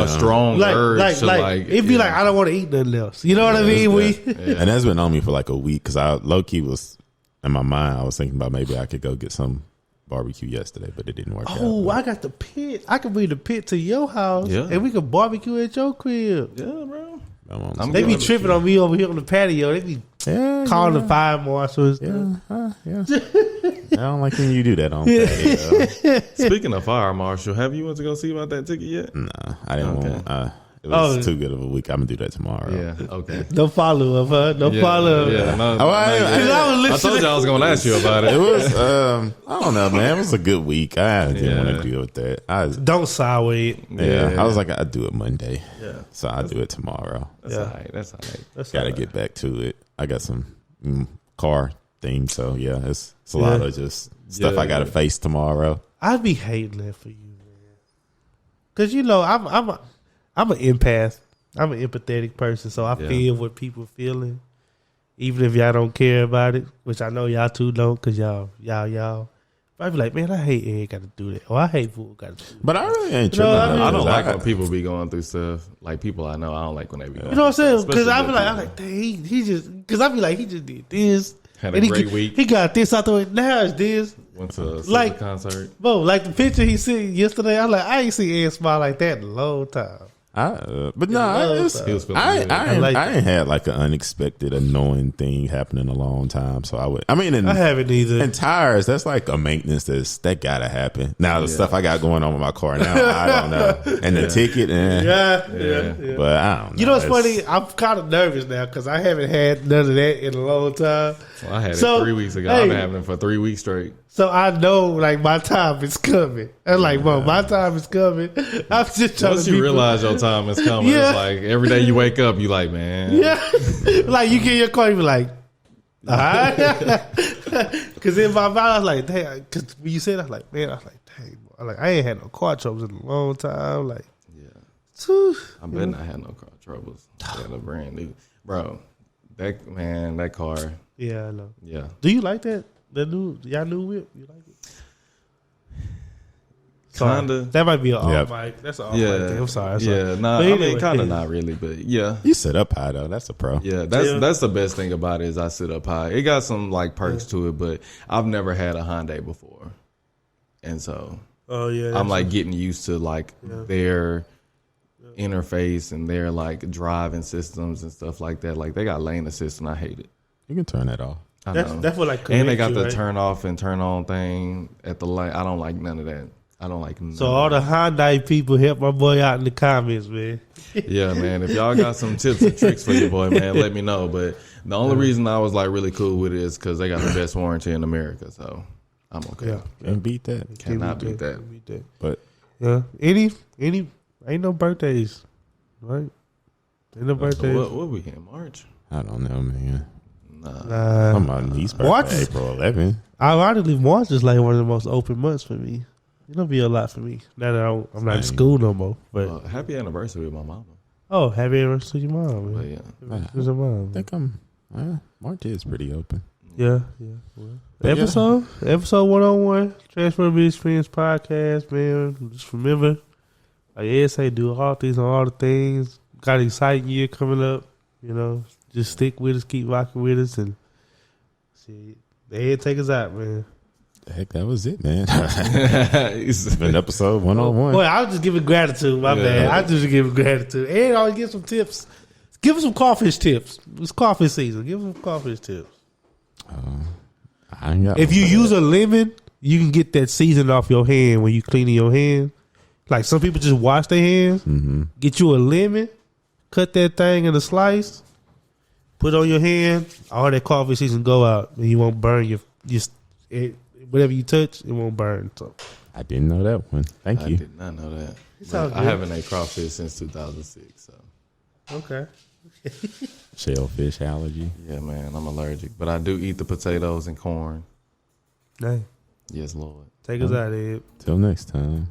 strong urge. It'd be like, I don't want to eat nothing else. You know what I mean? And that's been on me for like a week, because I low-key was... In my mind, I was thinking about maybe I could go get some barbecue yesterday, but it didn't work out. Oh, I got the pit. I could bring the pit to your house, and we could barbecue at your crib. Yeah, bro. They be tripping on me over here on the patio. They be calling the fire marshals. I don't like when you do that on patio. Speaking of fire marshal, have you went to go see about that ticket yet? Nah, I didn't want. It was too good of a week. I'm gonna do that tomorrow. Yeah. Okay. No follow up, huh? No follow up. Yeah. No, I told you I was gonna ask you about it. It was. I don't know, man. It was a good week. I didn't want to deal with that. Don't sour it. Yeah. I was like, I'd do it Monday. Yeah. So I'll do it tomorrow. That's all right. That's all right. Got to get back to it. I got some car things. So yeah, it's a lot of just stuff I got to face tomorrow. I'd be hating that for you, man. Cause I'm an empath. I'm an empathetic person, so I feel what people feeling, even if y'all don't care about it, which I know y'all too don't, cause y'all. But I be like, man, I hate Ed got to do that, or I hate Fool got to do that. But I really ain't tripping. I don't like when people be going through stuff. Like people I know, I don't like when they be going. You know what I'm saying? Because I be like, dang, he just, because I be like, he just did this. Had a great week. He got this out the way. Now it's this. Went to a concert. Bro, like the picture he seen yesterday, I like, I ain't seen Ed smile like that in a long time. But no, I ain't had like an unexpected annoying thing happen in a long time. So I haven't either. And tires, that's like a maintenance that gotta happen. Now the stuff I got going on with my car now, I don't know. And the ticket, yeah. But I don't know. You know what's funny? I'm kind of nervous now because I haven't had none of that in a long time. Well, I had it 3 weeks ago. I've been having it for 3 weeks straight. So I know, like, my time is coming. I'm like, bro, my time is coming. I'm just trying Once you realize your time is coming, it's like every day you wake up, you like, man. Yeah. Like, you get your car, you be like, all right. Because in my mind, I was like, dang. Because when you said that, I was like, man, dang. I ain't had no car troubles in a long time. Like, I bet not had no car troubles. Got a brand new. Bro, that car. Yeah, I know. Yeah. Do you like that? Y'all new whip? You like it? Kinda. That might be an off mic. That's an off mic thing. I'm sorry. Yeah, nah, anyway, I mean, kind of not really, but yeah. You sit up high though. That's a pro. Yeah, that's the best thing about it is I sit up high. It got some like perks to it, but I've never had a Hyundai before, and so I'm like getting used to like their interface and their like driving systems and stuff like that. Like they got lane assist, and I hate it. You can turn that off. That's what like. And they got the turn off and turn on thing at the light. I don't like none of that. I don't like none. So all the Hyundai people help my boy out in the comments, man. Yeah, man. If y'all got some tips and tricks for your boy, man, let me know. But the only reason I was like really cool with it is because they got the best warranty in America. So I'm okay. Yeah, can't beat that. Cannot beat that. But any ain't no birthdays, right? Ain't no birthdays. So what we in March? I don't know, man. Nah. I'm on niece's birthday, April 11th. Ironically, March is like one of the most open months for me. It'll be a lot for me now that I'm not in school no more. But happy anniversary with my mama. Oh, happy anniversary to your mom, man. But yeah, mom. I think March is pretty open. Yeah. Well, episode 101, Transferable Experience Podcast, man. Just remember, like Ed say, do all things on all the things. Got an exciting year coming up, you know. Just stick with us, keep rocking with us, and see, Ed take us out, man. Heck, that was it, man. It's been episode 101. Boy, I was just giving gratitude, my bad. I just giving gratitude. Ed always give some tips. Give us some crawfish tips. It's crawfish season. Give us some crawfish tips. I ain't got if you use a lemon, you can get that season off your hand when you cleaning your hand. Like some people just wash their hands. Mm-hmm. Get you a lemon, cut that thing in a slice, put on your hand. All that coffee season go out, and you won't burn whatever you touch. It won't burn. So I didn't know that one. Thank you. I did not know that. I haven't ate crawfish since 2006. So okay. Shellfish allergy. Yeah, man, I'm allergic, but I do eat the potatoes and corn. Dang. Yes, Lord. Take us out, Ed. Till next time.